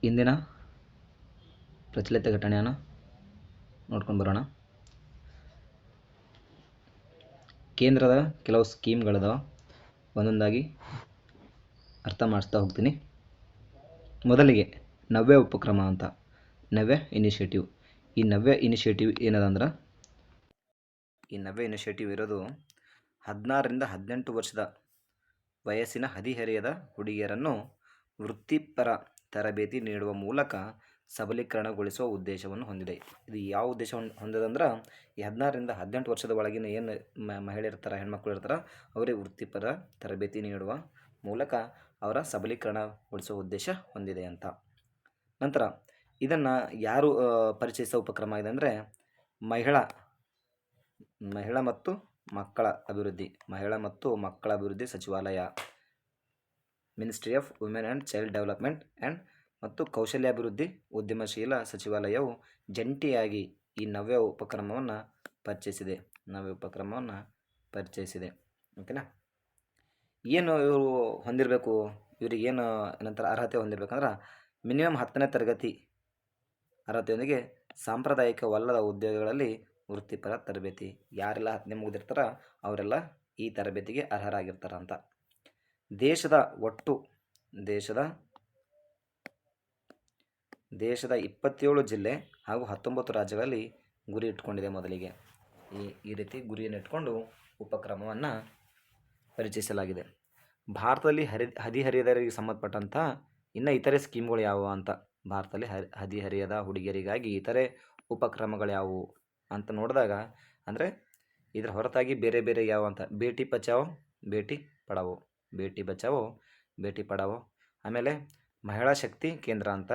ಇಂದಿನ ಪ್ರಚಲಿತ ಘಟನೆಯನ್ನು ನೋಡ್ಕೊಂಡು ಬರೋಣ. ಕೇಂದ್ರದ ಕೆಲವು ಸ್ಕೀಮ್ಗಳದಾವ, ಒಂದೊಂದಾಗಿ ಅರ್ಥ ಮಾಡಿಸ್ತಾ ಹೋಗ್ತೀನಿ. ಮೊದಲಿಗೆ ನವ್ಯ ಉಪಕ್ರಮ ಅಂತ, ನವ್ಯ ಇನಿಷಿಯೇಟಿವ್. ಈ ನವ್ಯ ಇನಿಷಿಯೇಟಿವ್ ಏನದಂದ್ರೆ, ಈ ನವ್ಯ ಇನಿಷಿಯೇಟಿವ್ ಇರೋದು 16ರಿಂದ 18 ವರ್ಷದ ವಯಸ್ಸಿನ ಹದಿಹರೆಯದ ಹುಡುಗಿಯರನ್ನು ವೃತ್ತಿಪರ ತರಬೇತಿ ನೀಡುವ ಮೂಲಕ ಸಬಲೀಕರಣಗೊಳಿಸುವ ಉದ್ದೇಶವನ್ನು ಹೊಂದಿದೆ. ಇದು ಯಾವ ಉದ್ದೇಶ ಹೊಂದಿದಂದ್ರೆ, ಈ 16ರಿಂದ 18 ವರ್ಷದ ಒಳಗಿನ ಏನು ಮಹಿಳೆ ಇರ್ತಾರೆ, ಹೆಣ್ಮಕ್ಳು ಇರ್ತಾರೆ, ಅವರಿಗೆ ವೃತ್ತಿಪರ ತರಬೇತಿ ನೀಡುವ ಮೂಲಕ ಅವರ ಸಬಲೀಕರಣಗೊಳಿಸುವ ಉದ್ದೇಶ ಹೊಂದಿದೆ ಅಂತ. ನಂತರ ಇದನ್ನು ಯಾರು ಪರಿಚಯಿಸುವ ಉಪಕ್ರಮ ಇದೆ ಅಂದರೆ, ಮಹಿಳಾ ಮತ್ತು ಮಕ್ಕಳ ಅಭಿವೃದ್ಧಿ ಸಚಿವಾಲಯ, ministry of women and child development ಮತ್ತು ಕೌಶಲ್ಯಾಭಿವೃದ್ಧಿ ಉದ್ಯಮಶೀಲ ಸಚಿವಾಲಯವು ಜಂಟಿಯಾಗಿ ಈ ನವ್ಯ ಉಪಕ್ರಮವನ್ನು ಪರಿಚಯಿಸಿದೆ. ಓಕೆನಾ. ಏನು ಇವರು ಹೊಂದಿರಬೇಕು, ಇವ್ರಿಗೆ ಏನು ನಂತರ ಅರ್ಹತೆ ಹೊಂದಿರಬೇಕಂದ್ರೆ, ಮಿನಿಮಮ್ 10ನೇ ತರಗತಿ ಅರ್ಹತೆಯೊಂದಿಗೆ ಸಾಂಪ್ರದಾಯಿಕವಲ್ಲದ ಉದ್ಯೋಗಗಳಲ್ಲಿ ವೃತ್ತಿಪರ ತರಬೇತಿ. ಯಾರೆಲ್ಲ 10ನೇ ಮುಗಿದಿರ್ತಾರ ಅವರೆಲ್ಲ ಈ ತರಬೇತಿಗೆ ಅರ್ಹರಾಗಿರ್ತಾರಂತ. ದೇಶದ 27 ಜಿಲ್ಲೆ ಹಾಗೂ 19 ರಾಜ್ಯಗಳಲ್ಲಿ ಗುರಿ ಇಟ್ಕೊಂಡಿದೆ. ಮೊದಲಿಗೆ ಈ ರೀತಿ ಗುರಿಯನ್ನು ಇಟ್ಕೊಂಡು ಉಪಕ್ರಮವನ್ನು ಪರಿಚಯಿಸಲಾಗಿದೆ. ಭಾರತದಲ್ಲಿ ಹದಿಹರೆಯದವರಿಗೆ ಸಂಬಂಧಪಟ್ಟಂಥ ಇನ್ನು ಇತರೆ ಸ್ಕೀಮ್ಗಳು ಯಾವುವು ಅಂತ, ಭಾರತದಲ್ಲಿ ಹದಿಹರೆಯದ ಹುಡುಗಿಯರಿಗಾಗಿ ಇತರೆ ಉಪಕ್ರಮಗಳು ಯಾವುವು ಅಂತ ನೋಡಿದಾಗ, ಅಂದರೆ ಇದರ ಹೊರತಾಗಿ ಬೇರೆ ಬೇರೆ ಯಾವ ಅಂತ, ಬೇಟಿ ಬಚಾವೋ ಬೇಟಿ ಪಡಾವೋ, ಆಮೇಲೆ ಮಹಿಳಾ ಶಕ್ತಿ ಕೇಂದ್ರ ಅಂತ,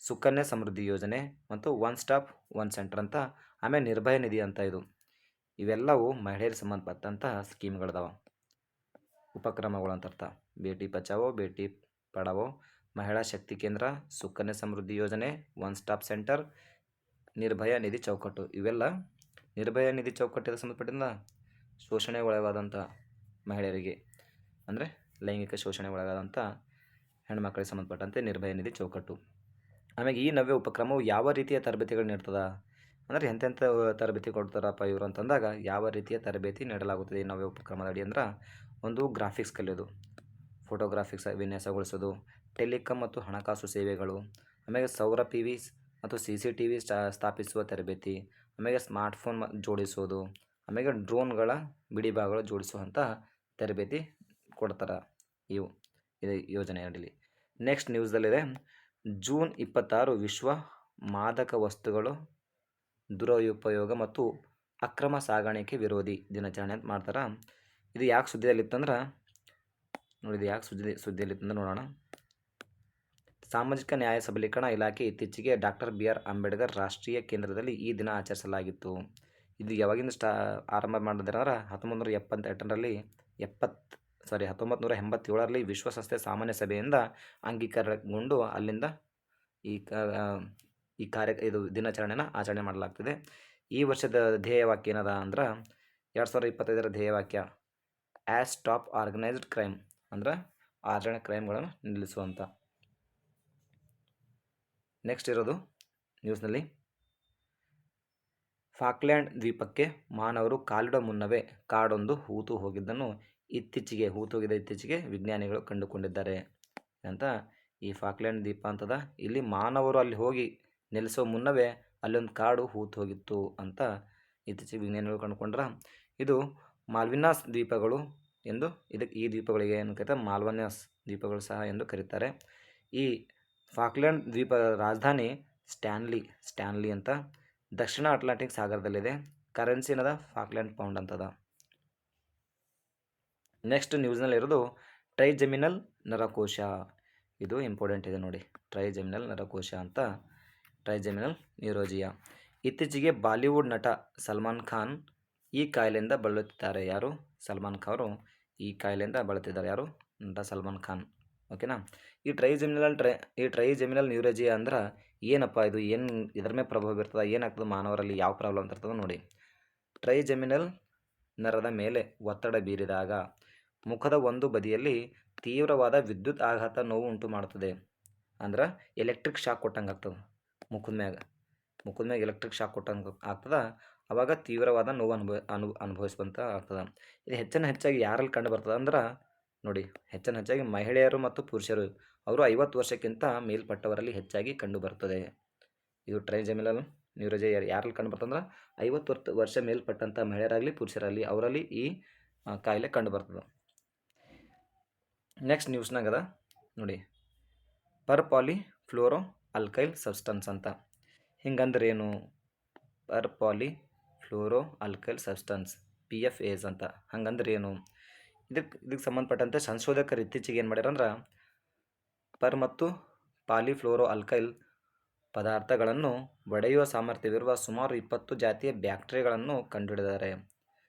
ಸುಕನ್ಯಾ ಸಮೃದ್ಧಿ ಯೋಜನೆ ಮತ್ತು ಒನ್ ಸ್ಟಾಪ್ ಒನ್ ಸೆಂಟರ್ ಅಂತ, ಆಮೇಲೆ ನಿರ್ಭಯ ನಿಧಿ ಅಂತ. ಇವೆಲ್ಲವೂ ಮಹಿಳೆಯರಿಗೆ ಸಂಬಂಧಪಟ್ಟಂಥ ಸ್ಕೀಮ್ಗಳದಾವ, ಉಪಕ್ರಮಗಳು ಅಂತ ಅರ್ಥ. ಬೇಟಿ ಬಚಾವೋ, ಬೇಟಿ ಪಡಾವೋ, ಮಹಿಳಾ ಶಕ್ತಿ ಕೇಂದ್ರ, ಸುಕನ್ಯಾ ಸಮೃದ್ಧಿ ಯೋಜನೆ, ಒನ್ ಸ್ಟಾಪ್ ಸೆಂಟರ್, ನಿರ್ಭಯ ನಿಧಿ ಚೌಕಟ್ಟು. ಇವೆಲ್ಲ ನಿರ್ಭಯ ನಿಧಿ ಚೌಕಟ್ಟಿಗೆ ಸಂಬಂಧಪಟ್ಟಿದ್ದ ಶೋಷಣೆ ಒಳಗಾದಂಥ ಮಹಿಳೆಯರಿಗೆ, ಅಂದರೆ ಲೈಂಗಿಕ ಶೋಷಣೆ ಒಳಗಾದಂಥ ಹೆಣ್ಮಕ್ಳಿಗೆ ಸಂಬಂಧಪಟ್ಟಂತೆ ನಿರ್ಭಯ ನಿಧಿ ಚೌಕಟ್ಟು. ಆಮೇಲೆ ಈ ನವ್ಯ ಉಪಕ್ರಮವು ಯಾವ ರೀತಿಯ ತರಬೇತಿಗಳು ನೀಡ್ತದ ಅಂದರೆ, ಎಂತೆಂಥ ತರಬೇತಿ ಕೊಡ್ತಾರಪ್ಪ ಇವರು ಅಂತಂದಾಗ, ಯಾವ ರೀತಿಯ ತರಬೇತಿ ನೀಡಲಾಗುತ್ತದೆ ಈ ನವ್ಯ ಉಪಕ್ರಮದ ಅಡಿ ಅಂದ್ರೆ, ಒಂದು ಗ್ರಾಫಿಕ್ಸ್ ಕಲಿಯೋದು, ಫೋಟೋಗ್ರಾಫಿಕ್ಸ್ ವಿನ್ಯಾಸಗೊಳಿಸೋದು, ಟೆಲಿಕಾಂ ಮತ್ತು ಹಣಕಾಸು ಸೇವೆಗಳು, ಆಮೇಲೆ ಸೌರ PV ಮತ್ತು CCTV ಸ್ಥಾಪಿಸುವ ತರಬೇತಿ, ಆಮೇಲೆ ಸ್ಮಾರ್ಟ್ಫೋನ್ ಜೋಡಿಸೋದು, ಆಮೇಲೆ ಡ್ರೋನ್ಗಳ ಬಿಡಿಭಾಗಗಳು ಜೋಡಿಸುವಂಥ ತರಬೇತಿ ಕೊಡ್ತಾರೆ ಇದು ಯೋಜನೆ ಅಡಿಯಲ್ಲಿ. ನೆಕ್ಸ್ಟ್ ನ್ಯೂಸ್ದಲ್ಲಿದೆ, ಜೂನ್ 26 ವಿಶ್ವ ಮಾದಕ ವಸ್ತುಗಳು ದುರುಪಯೋಗ ಮತ್ತು ಅಕ್ರಮ ಸಾಗಾಣಿಕೆ ವಿರೋಧಿ ದಿನಾಚರಣೆ ಅಂತ ಮಾಡ್ತಾರೆ. ಇದು ಯಾಕೆ ಸುದ್ದಿಯಲ್ಲಿತ್ತಂದ್ರೆ ನೋಡೋಣ. ಸಾಮಾಜಿಕ ನ್ಯಾಯ ಸಬಲೀಕರಣ ಇಲಾಖೆ ಇತ್ತೀಚೆಗೆ ಡಾಕ್ಟರ್ BR ಅಂಬೇಡ್ಕರ್ ರಾಷ್ಟ್ರೀಯ ಕೇಂದ್ರದಲ್ಲಿ ಈ ದಿನ ಆಚರಿಸಲಾಗಿತ್ತು. ಇದು ಯಾವಾಗಿಂದ ಆರಂಭ ಮಾಡಿದ್ರೆ 1987ರಲ್ಲಿ ವಿಶ್ವಸಂಸ್ಥೆ ಸಾಮಾನ್ಯ ಸಭೆಯಿಂದ ಅಂಗೀಕಾರಗೊಂಡು ಅಲ್ಲಿಂದ ಇದು ದಿನಾಚರಣೆನ ಆಚರಣೆ ಮಾಡಲಾಗ್ತಿದೆ. ಈ ವರ್ಷದ ಧ್ಯೇಯವಾಕ್ಯ ಏನದ ಅಂದ್ರೆ, 2025ರ ಧ್ಯೇಯವಾಕ್ಯ ಆ್ಯಸ್ ಸ್ಟಾಪ್ ಆರ್ಗನೈಸ್ಡ್ ಕ್ರೈಮ್, ಅಂದ್ರೆ ಆಚರಣೆ ಕ್ರೈಮ್ಗಳನ್ನು ನಿಲ್ಲಿಸುವಂಥ. ನೆಕ್ಸ್ಟ್ ಇರೋದು ನ್ಯೂಸ್ನಲ್ಲಿ, ಫಾಕ್ಲ್ಯಾಂಡ್ ದ್ವೀಪಕ್ಕೆ ಮಾನವರು ಕಾಲಿಡುವ ಮುನ್ನವೇ ಕಾಡೊಂದು ಹೂತು ಹೋಗಿದ್ದನ್ನು ಇತ್ತೀಚೆಗೆ ವಿಜ್ಞಾನಿಗಳು ಕಂಡುಕೊಂಡಿದ್ದಾರೆ ಅಂತ. ಈ ಫಾಕ್ಲ್ಯಾಂಡ್ ದ್ವೀಪ ಅಂತದ, ಇಲ್ಲಿ ಮಾನವರು ಅಲ್ಲಿ ಹೋಗಿ ನೆಲೆಸೋ ಮುನ್ನವೇ ಅಲ್ಲೊಂದು ಕಾಡು ಹೂತು ಹೋಗಿತ್ತು ಅಂತ ಇತ್ತೀಚೆಗೆ ವಿಜ್ಞಾನಿಗಳು ಕಂಡುಕೊಂಡ್ರ. ಇದು ಮಾಲ್ವಿನಾಸ್ ದ್ವೀಪಗಳು ಎಂದು ಈ ದ್ವೀಪಗಳಿಗೆ ಏನು ಕರೀತಾರೆ, ಮಾಲ್ವಿನಾಸ್ ದ್ವೀಪಗಳು ಸಹ ಎಂದು ಕರೀತಾರೆ. ಈ ಫಾಕ್ಲ್ಯಾಂಡ್ ದ್ವೀಪದ ರಾಜಧಾನಿ ಸ್ಟ್ಯಾನ್ಲಿ ಅಂತ. ದಕ್ಷಿಣ ಅಟ್ಲಾಂಟಿಕ್ ಸಾಗರದಲ್ಲಿದೆ. ಕರೆನ್ಸಿ ಏನದ, ಫಾಕ್ಲ್ಯಾಂಡ್ ಪೌಂಡ್ ಅಂತದ. ನೆಕ್ಸ್ಟ್ ನ್ಯೂಸ್ನಲ್ಲಿ ಇರೋದು ಟ್ರೈಜೆಮಿನಲ್ ನರಕೋಶ. ಇದು ಇಂಪಾರ್ಟೆಂಟ್ ಇದೆ ನೋಡಿ, ಟ್ರೈಜೆಮಿನಲ್ ನರಕೋಶ ಅಂತ, ಟ್ರೈಜೆಮಿನಲ್ ನ್ಯೂರೋಜಿಯಾ. ಇತ್ತೀಚೆಗೆ ಬಾಲಿವುಡ್ ನಟ ಸಲ್ಮಾನ್ ಖಾನ್ ಈ ಕಾಯಿಲೆಯಿಂದ ಬಳಲುತ್ತಿದ್ದಾರೆ. ಯಾರು? ಸಲ್ಮಾನ್ ಖಾನ್ ಅವರು ಈ ಕಾಯಿಲೆಯಿಂದ ಬಳಲುತ್ತಿದ್ದಾರೆ. ಯಾರು? ನಟ ಸಲ್ಮಾನ್ ಖಾನ್. ಓಕೆನಾ. ಈ ಟ್ರೈಜೆಮಿನಲ್ ನ್ಯೂರೋಜಿಯಾ ಅಂದ್ರೆ ಏನಪ್ಪ, ಇದು ಏನು, ಇದರ ಮೇಲೆ ಪ್ರಭಾವ ಬೀರ್ತದೆ, ಏನಾಗ್ತದೆ ಮಾನವರಲ್ಲಿ, ಯಾವ ಪ್ರಾಬ್ಲಮ್ ಇರ್ತದೆ ನೋಡಿ. ಟ್ರೈಜೆಮಿನಲ್ ನರದ ಮೇಲೆ ಒತ್ತಡ ಬೀರಿದಾಗ ಮುಖದ ಒಂದು ಬದಿಯಲ್ಲಿ ತೀವ್ರವಾದ ವಿದ್ಯುತ್ ಆಘಾತ ನೋವು ಉಂಟು ಮಾಡುತ್ತದೆ. ಅಂದ್ರೆ ಎಲೆಕ್ಟ್ರಿಕ್ ಶಾಕ್ ಕೊಟ್ಟಂಗೆ ಆಗ್ತದೆ ಮುಖದ ಮ್ಯಾಗ ಎಲೆಕ್ಟ್ರಿಕ್ ಶಾಕ್ ಕೊಟ್ಟಂಗೆ ಆಗ್ತದೆ. ಅವಾಗ ತೀವ್ರವಾದ ನೋವು ಅನುಭವಿಸುವಂತ ಆಗ್ತದೆ. ಇದು ಹೆಚ್ಚಾಗಿ ಯಾರಲ್ಲಿ ಕಂಡು ಬರ್ತದೆ ಅಂದ್ರೆ ನೋಡಿ, ಹೆಚ್ಚಾಗಿ ಮಹಿಳೆಯರು ಮತ್ತು ಪುರುಷರು ಅವರು 50 ವರ್ಷಕ್ಕಿಂತ ಮೇಲ್ಪಟ್ಟವರಲ್ಲಿ ಹೆಚ್ಚಾಗಿ ಕಂಡು ಬರ್ತದೆ. ಇದು ಟ್ರೈಜೆಮಿನಲ್ ನ್ಯೂರೋಜೆ ಯಾರಲ್ಲಿ ಕಂಡು ಬರ್ತದೆ ಅಂದ್ರೆ 50 ವರ್ಷ ಮೇಲ್ಪಟ್ಟಂಥ ಮಹಿಳೆಯರಾಗಲಿ ಪುರುಷರಾಗಲಿ ಅವರಲ್ಲಿ ಈ ಕಾಯಿಲೆ ಕಂಡು ಬರ್ತದೆ. ನೆಕ್ಸ್ಟ್ ನ್ಯೂಸ್ನಾಗ ಅದ ನೋಡಿ, ಪರ್ ಪಾಲಿ ಫ್ಲೋರೋ ಅಲ್ಕೈಲ್ ಸಬ್ಸ್ಟನ್ಸ್ ಅಂತ. ಹಿಂಗಂದ್ರೆ ಏನು? ಪರ್ ಪಾಲಿ ಫ್ಲೋರೋ ಅಲ್ಕೈಲ್ ಸಬ್ಸ್ಟನ್ಸ್ PFAS ಅಂತ. ಹಂಗಂದ್ರೆ ಏನು? ಇದಕ್ಕೆ ಸಂಬಂಧಪಟ್ಟಂತೆ ಸಂಶೋಧಕರು ಇತ್ತೀಚೆಗೆ ಏನು ಮಾಡ್ಯಾರ ಅಂದ್ರೆ ಪರ್ ಮತ್ತು ಪಾಲಿಫ್ಲೋರೋ ಅಲ್ಕೈಲ್ ಪದಾರ್ಥಗಳನ್ನು ಒಡೆಯುವ ಸಾಮರ್ಥ್ಯವಿರುವ ಸುಮಾರು 20 ಜಾತಿಯ ಬ್ಯಾಕ್ಟೀರಿಯಾಗಳನ್ನು ಕಂಡುಹಿಡಿದಾರೆ.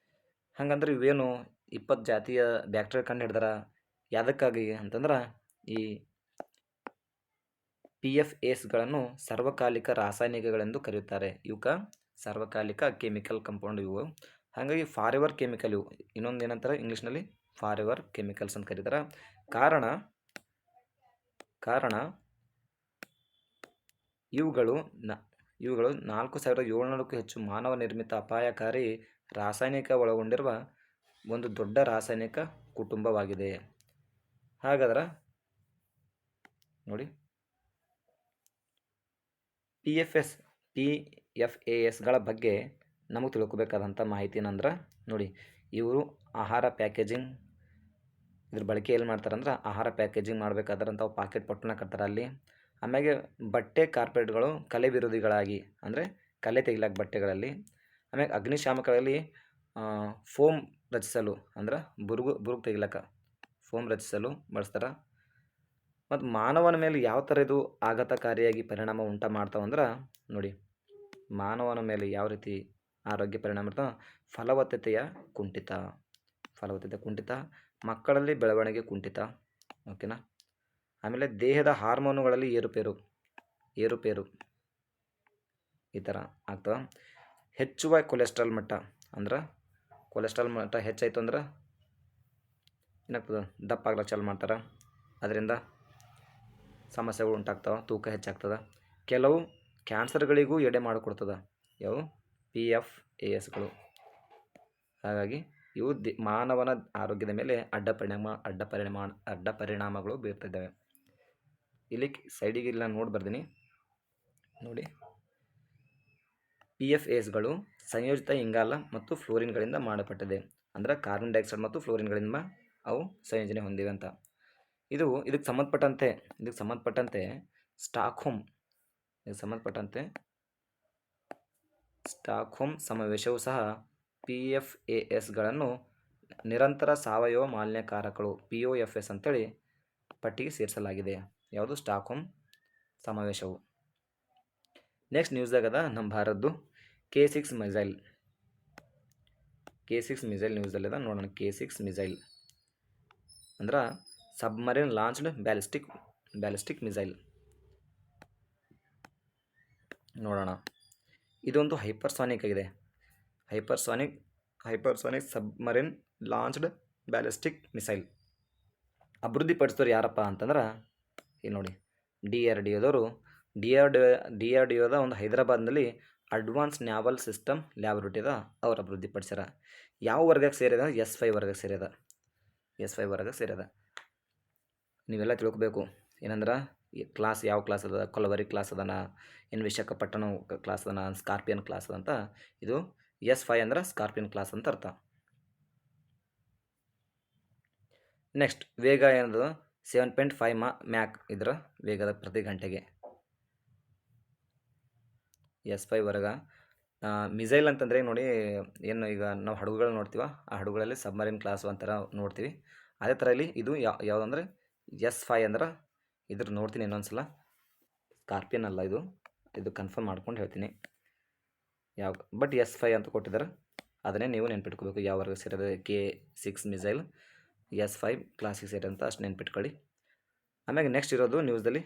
ಹಾಗಂದ್ರೆ ಇವೇನು 20 ಜಾತಿಯ ಬ್ಯಾಕ್ಟೀರಿಯಾ ಕಂಡುಹಿಡಿದಾರ ಯಾವುದಕ್ಕಾಗಿ ಅಂತಂದ್ರೆ ಈ PFASಗಳನ್ನು ಸಾರ್ವಕಾಲಿಕ ರಾಸಾಯನಿಕಗಳೆಂದು ಕರೆಯುತ್ತಾರೆ. ಇವಕ್ಕೆ ಸಾರ್ವಕಾಲಿಕ ಕೆಮಿಕಲ್ ಕಂಪೌಂಡ್ ಇವು. ಹಾಗಾಗಿ ಫಾರೆವರ್ ಕೆಮಿಕಲ್ ಇವು. ಇನ್ನೊಂದು ಏನಂತಾರೆ ಇಂಗ್ಲೀಷ್ನಲ್ಲಿ ಫಾರೆವರ್ ಕೆಮಿಕಲ್ಸ್ ಅಂತ ಕರೀತಾರೆ. ಕಾರಣ ಇವುಗಳು 4700ಕ್ಕೂ ಹೆಚ್ಚು ಮಾನವ ನಿರ್ಮಿತ ಅಪಾಯಕಾರಿ ರಾಸಾಯನಿಕ ಒಳಗೊಂಡಿರುವ ಒಂದು ದೊಡ್ಡ ರಾಸಾಯನಿಕ ಕುಟುಂಬವಾಗಿದೆ. ಹಾಗಾದ್ರೆ ನೋಡಿ, PFASಗಳ ಬಗ್ಗೆ ನಮಗೆ ತಿಳ್ಕೊಬೇಕಾದಂಥ ಮಾಹಿತಿ ಏನಂದ್ರೆ ನೋಡಿ, ಇವರು ಆಹಾರ ಪ್ಯಾಕೇಜಿಂಗ್ ಇದ್ರ ಬಳಕೆ ಎಲ್ಲಿ ಮಾಡ್ತಾರೆ ಅಂದ್ರೆ ಆಹಾರ ಪ್ಯಾಕೇಜಿಂಗ್ ಮಾಡಬೇಕಾದ್ರೆ ತಾವು ಪಾಕೆಟ್ ಪಟ್ಟಣ ಕಟ್ತಾರೆ ಅಲ್ಲಿ. ಆಮೇಲೆ ಬಟ್ಟೆ ಕಾರ್ಪೆಟ್ಗಳು ಕಲೆ ವಿರೋಧಿಗಳಾಗಿ ಅಂದರೆ ಕಲೆ ತೆಗಿಲಾಕ ಬಟ್ಟೆಗಳಲ್ಲಿ, ಆಮೇಲೆ ಅಗ್ನಿಶಾಮಕಗಳಲ್ಲಿ ಫೋಮ್ ರಚಿಸಲು ಅಂದ್ರೆ ಬುರುಗು ತೆಗಿಲಾಕ ಫೋಮ್ ರಚಿಸಲು ಬಳಸ್ತಾರೆ. ಮತ್ತು ಮಾನವನ ಮೇಲೆ ಯಾವ ಥರ ಇದು ಆಘಾತಕಾರಿಯಾಗಿ ಪರಿಣಾಮ ಉಂಟು ಮಾಡ್ತಾವಂದ್ರೆ ನೋಡಿ, ಮಾನವನ ಮೇಲೆ ಯಾವ ರೀತಿ ಆರೋಗ್ಯ ಪರಿಣಾಮ ಇರ್ತಾವೆ? ಫಲವತ್ತತೆಯ ಕುಂಠಿತ, ಮಕ್ಕಳಲ್ಲಿ ಬೆಳವಣಿಗೆ ಕುಂಠಿತ, ಓಕೆನಾ. ಆಮೇಲೆ ದೇಹದ ಹಾರ್ಮೋನುಗಳಲ್ಲಿ ಏರುಪೇರು ಈ ಥರ ಆಗ್ತವೆ. ಹೆಚ್ಚುವ ಕೊಲೆಸ್ಟ್ರಾಲ್ ಮಟ್ಟ, ಅಂದ್ರೆ ಕೊಲೆಸ್ಟ್ರಾಲ್ ಮಟ್ಟ ಹೆಚ್ಚಾಯಿತು ಅಂದ್ರೆ ಏನಾಗ್ತದೆ? ದಪ್ಪ ಆಗ್ಲಿಕ್ಕೆ ಚಾಲು ಮಾಡ್ತಾರೆ. ಅದರಿಂದ ಸಮಸ್ಯೆಗಳು ಉಂಟಾಗ್ತವೆ, ತೂಕ ಹೆಚ್ಚಾಗ್ತದೆ. ಕೆಲವು ಕ್ಯಾನ್ಸರ್ಗಳಿಗೂ ಎಡೆ ಮಾಡಿಕೊಡ್ತದೆ ಯಾವ PFASಗಳು. ಹಾಗಾಗಿ ಇವು ಮಾನವನ ಆರೋಗ್ಯದ ಮೇಲೆ ಅಡ್ಡ ಪರಿಣಾಮಗಳು ಬೀರ್ತಿದ್ದಾವೆ. ಇಲ್ಲಿ ಸೈಡಿಗೆ ಇಲ್ಲ ನೋಡಿ ಬರ್ತೀನಿ ನೋಡಿ, PFASಗಳು ಸಂಯೋಜಿತ ಇಂಗಾಲ ಮತ್ತು ಫ್ಲೋರಿನ್ಗಳಿಂದ ಮಾಡಲ್ಪಟ್ಟಿದೆ. ಅಂದರೆ ಕಾರ್ಬನ್ ಡೈಆಕ್ಸೈಡ್ ಮತ್ತು ಫ್ಲೋರಿನ್ಗಳಿಂದ ಅವು ಸಂಯೋಜನೆ ಹೊಂದಿವೆ ಅಂತ. ಇದಕ್ಕೆ ಸಂಬಂಧಪಟ್ಟಂತೆ ಸ್ಟಾಕ್ಹೋಮ್ ಸಮಾವೇಶವು ಸಹ PFASಗಳನ್ನು ನಿರಂತರ ಸಾವಯವ ಮಾಲಿನ್ಯಕಾರಕಗಳು POFS ಅಂತೇಳಿ ಪಟ್ಟಿಗೆ ಸೇರಿಸಲಾಗಿದೆ. ಯಾವುದು? ಸ್ಟಾಕ್ಹೋಮ್ ಸಮಾವೇಶವು. ನೆಕ್ಸ್ಟ್ ನ್ಯೂಸ್ದಾಗದ ನಮ್ಮ ಭಾರತದ್ದು K6 ಮಿಸೈಲ್ ನ್ಯೂಸ್ದಲ್ಲಿದೆ ನೋಡೋಣ. K6 ಮಿಸೈಲ್ ಅಂದ್ರೆ ಸಬ್ಮರೀನ್ ಲಾಂಚ್ಡ್ ಬ್ಯಾಲಿಸ್ಟಿಕ್ ಮಿಸೈಲ್ ನೋಡೋಣ. ಇದೊಂದು ಹೈಪರ್ಸಾನಿಕ್ ಆಗಿದೆ. Hypersonic submarine launched ballistic missile ಅಭಿವೃದ್ಧಿಪಡಿಸಿದವರು ಯಾರಪ್ಪ ಅಂತಂದ್ರೆ ಇಲ್ಲಿ ನೋಡಿ, DRDOದ ಒಂದು ಹೈದರಾಬಾದ್ನಲ್ಲಿ ಅಡ್ವಾನ್ಸ್ ನ್ಯಾವಲ್ ಸಿಸ್ಟಮ್ ಲ್ಯಾಬೊರೇಟರಿ ಅವ್ರು ಅಭಿವೃದ್ಧಿಪಡಿಸ್ಯಾರ. ಯಾವ ವರ್ಗಕ್ಕೆ ಸೇರಿದ? S5 ವರ್ಗಕ್ಕೆ ಸೇರಿದ. ನೀವೆಲ್ಲ ತಿಳ್ಕೊಬೇಕು ಏನಂದ್ರೆ ಕ್ಲಾಸ್ ಯಾವ ಕ್ಲಾಸ್ ಅದ, ಕೊಲವರಿ ಕ್ಲಾಸ್ ಅದನ, ಇನ್ನು ವಿಶಾಖಪಟ್ಟಣಂ ಕ್ಲಾಸ್ ಅದನ, ಸ್ಕಾರ್ಪಿಯನ್ ಕ್ಲಾಸ್ ಅದಂತ. ಇದು S5 ಅಂದ್ರೆ ಸ್ಕಾರ್ಪಿಯನ್ ಕ್ಲಾಸ್ ಅಂತ ಅರ್ಥ. ನೆಕ್ಸ್ಟ್ ವೇಗ ಏನದು? 7.5 ಮ್ಯಾಕ್ ಇದರ ವೇಗದ ಪ್ರತಿ ಗಂಟೆಗೆ. S5 ವರ್ಗ ಮಿಸೈಲ್ ಅಂತಂದರೆ ನೋಡಿ, ಏನು ಈಗ ನಾವು ಹಡಗುಗಳು ನೋಡ್ತೀವ, ಆ ಹಡಗುಗಳಲ್ಲಿ ಸಬ್ಮರೀನ್ ಕ್ಲಾಸ್ ಒಂಥರ ನೋಡ್ತೀವಿ. ಅದೇ ಥರ ಇಲ್ಲಿ ಇದು ಯಾವುದಂದ್ರೆ S5 ಅಂದ್ರೆ ಇದ್ರ ನೋಡ್ತೀನಿ ಇನ್ನೊಂದು ಸಲ. ಸ್ಕಾರ್ಪಿಯನ್ ಅಲ್ಲ ಇದು ಕನ್ಫರ್ಮ್ ಮಾಡ್ಕೊಂಡು ಹೇಳ್ತೀನಿ ಬಟ್ S5 ಅಂತ ಕೊಟ್ಟಿದ್ದಾರೆ. ಅದನ್ನೇ ನೀವು ನೆನ್ಪಿಟ್ಕೋಬೇಕು ಯಾವ ವರ್ಗ ಸೇರಿದೆ. K6 ಮಿಸೈಲ್ S5 ಕ್ಲಾಸಿಗೆ ಸೇರಿ ಅಂತ ಅಷ್ಟು ನೆನ್ಪಿಟ್ಕೊಳ್ಳಿ. ಆಮ್ಯಾಗ ನೆಕ್ಸ್ಟ್ ಇರೋದು ನ್ಯೂಸ್ದಲ್ಲಿ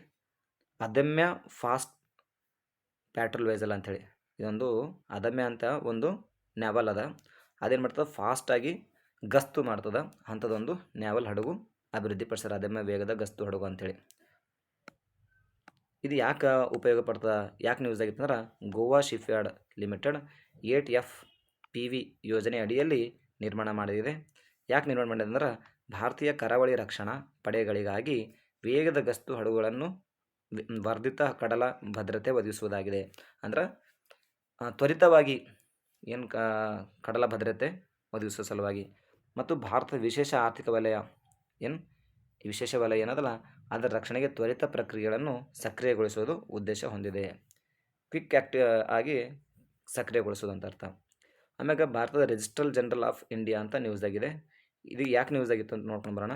ಅದಮ್ಯ ಫಾಸ್ಟ್ ಪ್ಯಾಟ್ರೋಲ್ ವೆಸಲ್ ಅಂಥೇಳಿ. ಇದೊಂದು ಅದಮ್ಯ ಅಂತ ಒಂದು ನ್ಯಾವಲ್ ಅದ. ಅದೇನು ಮಾಡ್ತದೆ? ಫಾಸ್ಟಾಗಿ ಗಸ್ತು ಮಾಡ್ತದೆ. ಅಂಥದ್ದೊಂದು ನ್ಯಾವಲ್ ಹಡಗು ಅಭಿವೃದ್ಧಿಪಡಿಸ್ಯಾರ, ಅದಮ್ಯ ವೇಗದ ಗಸ್ತು ಹಡಗು ಅಂಥೇಳಿ. ಇದು ಯಾಕೆ ಉಪಯೋಗ ಪಡ್ತದೆ, ಯಾಕೆ ನ್ಯೂಸ್ ಆಗಿತ್ತು ಅಂದ್ರೆ ಗೋವಾ ಶಿಪ್ಯಾರ್ಡ್ ಲಿಮಿಟೆಡ್ 8 FPV ಯೋಜನೆ ಅಡಿಯಲ್ಲಿ ನಿರ್ಮಾಣ ಮಾಡಿದೆ. ಯಾಕೆ ನಿರ್ಮಾಣ ಮಾಡಿದೆ ಅಂದ್ರೆ ಭಾರತೀಯ ಕರಾವಳಿ ರಕ್ಷಣಾ ಪಡೆಗಳಿಗಾಗಿ ವೇಗದ ಗಸ್ತು ಹಡಗುಗಳನ್ನು ವರ್ಧಿತ ಕಡಲ ಭದ್ರತೆ ಒದಗಿಸುವುದಾಗಿದೆ. ಅಂದ್ರೆ ತ್ವರಿತವಾಗಿ ಏನು ಕಡಲ ಭದ್ರತೆ ಒದಗಿಸುವ ಸಲುವಾಗಿ ಮತ್ತು ಭಾರತದ ವಿಶೇಷ ಆರ್ಥಿಕ ವಲಯ ಏನು ವಿಶೇಷ ವಲಯ ಏನದಲ್ಲ ಅದರ ರಕ್ಷಣೆಗೆ ತ್ವರಿತ ಪ್ರಕ್ರಿಯೆಗಳನ್ನು ಸಕ್ರಿಯಗೊಳಿಸುವುದು ಉದ್ದೇಶ ಹೊಂದಿದೆ. ಕ್ವಿಕ್ ಆಗಿ ಸಕ್ರಿಯಗೊಳಿಸೋದು ಅಂತ ಅರ್ಥ. ಆಮ್ಯಾಗ ಭಾರತದ ರಿಜಿಸ್ಟ್ರಲ್ ಜನರಲ್ ಆಫ್ ಇಂಡಿಯಾ ಅಂತ ನ್ಯೂಸ್ ಆಗಿದೆ. ಇದು ಯಾಕೆ ನ್ಯೂಸ್ ಆಗಿತ್ತು ಅಂತ ನೋಡ್ಕೊಂಡು ಬರೋಣ.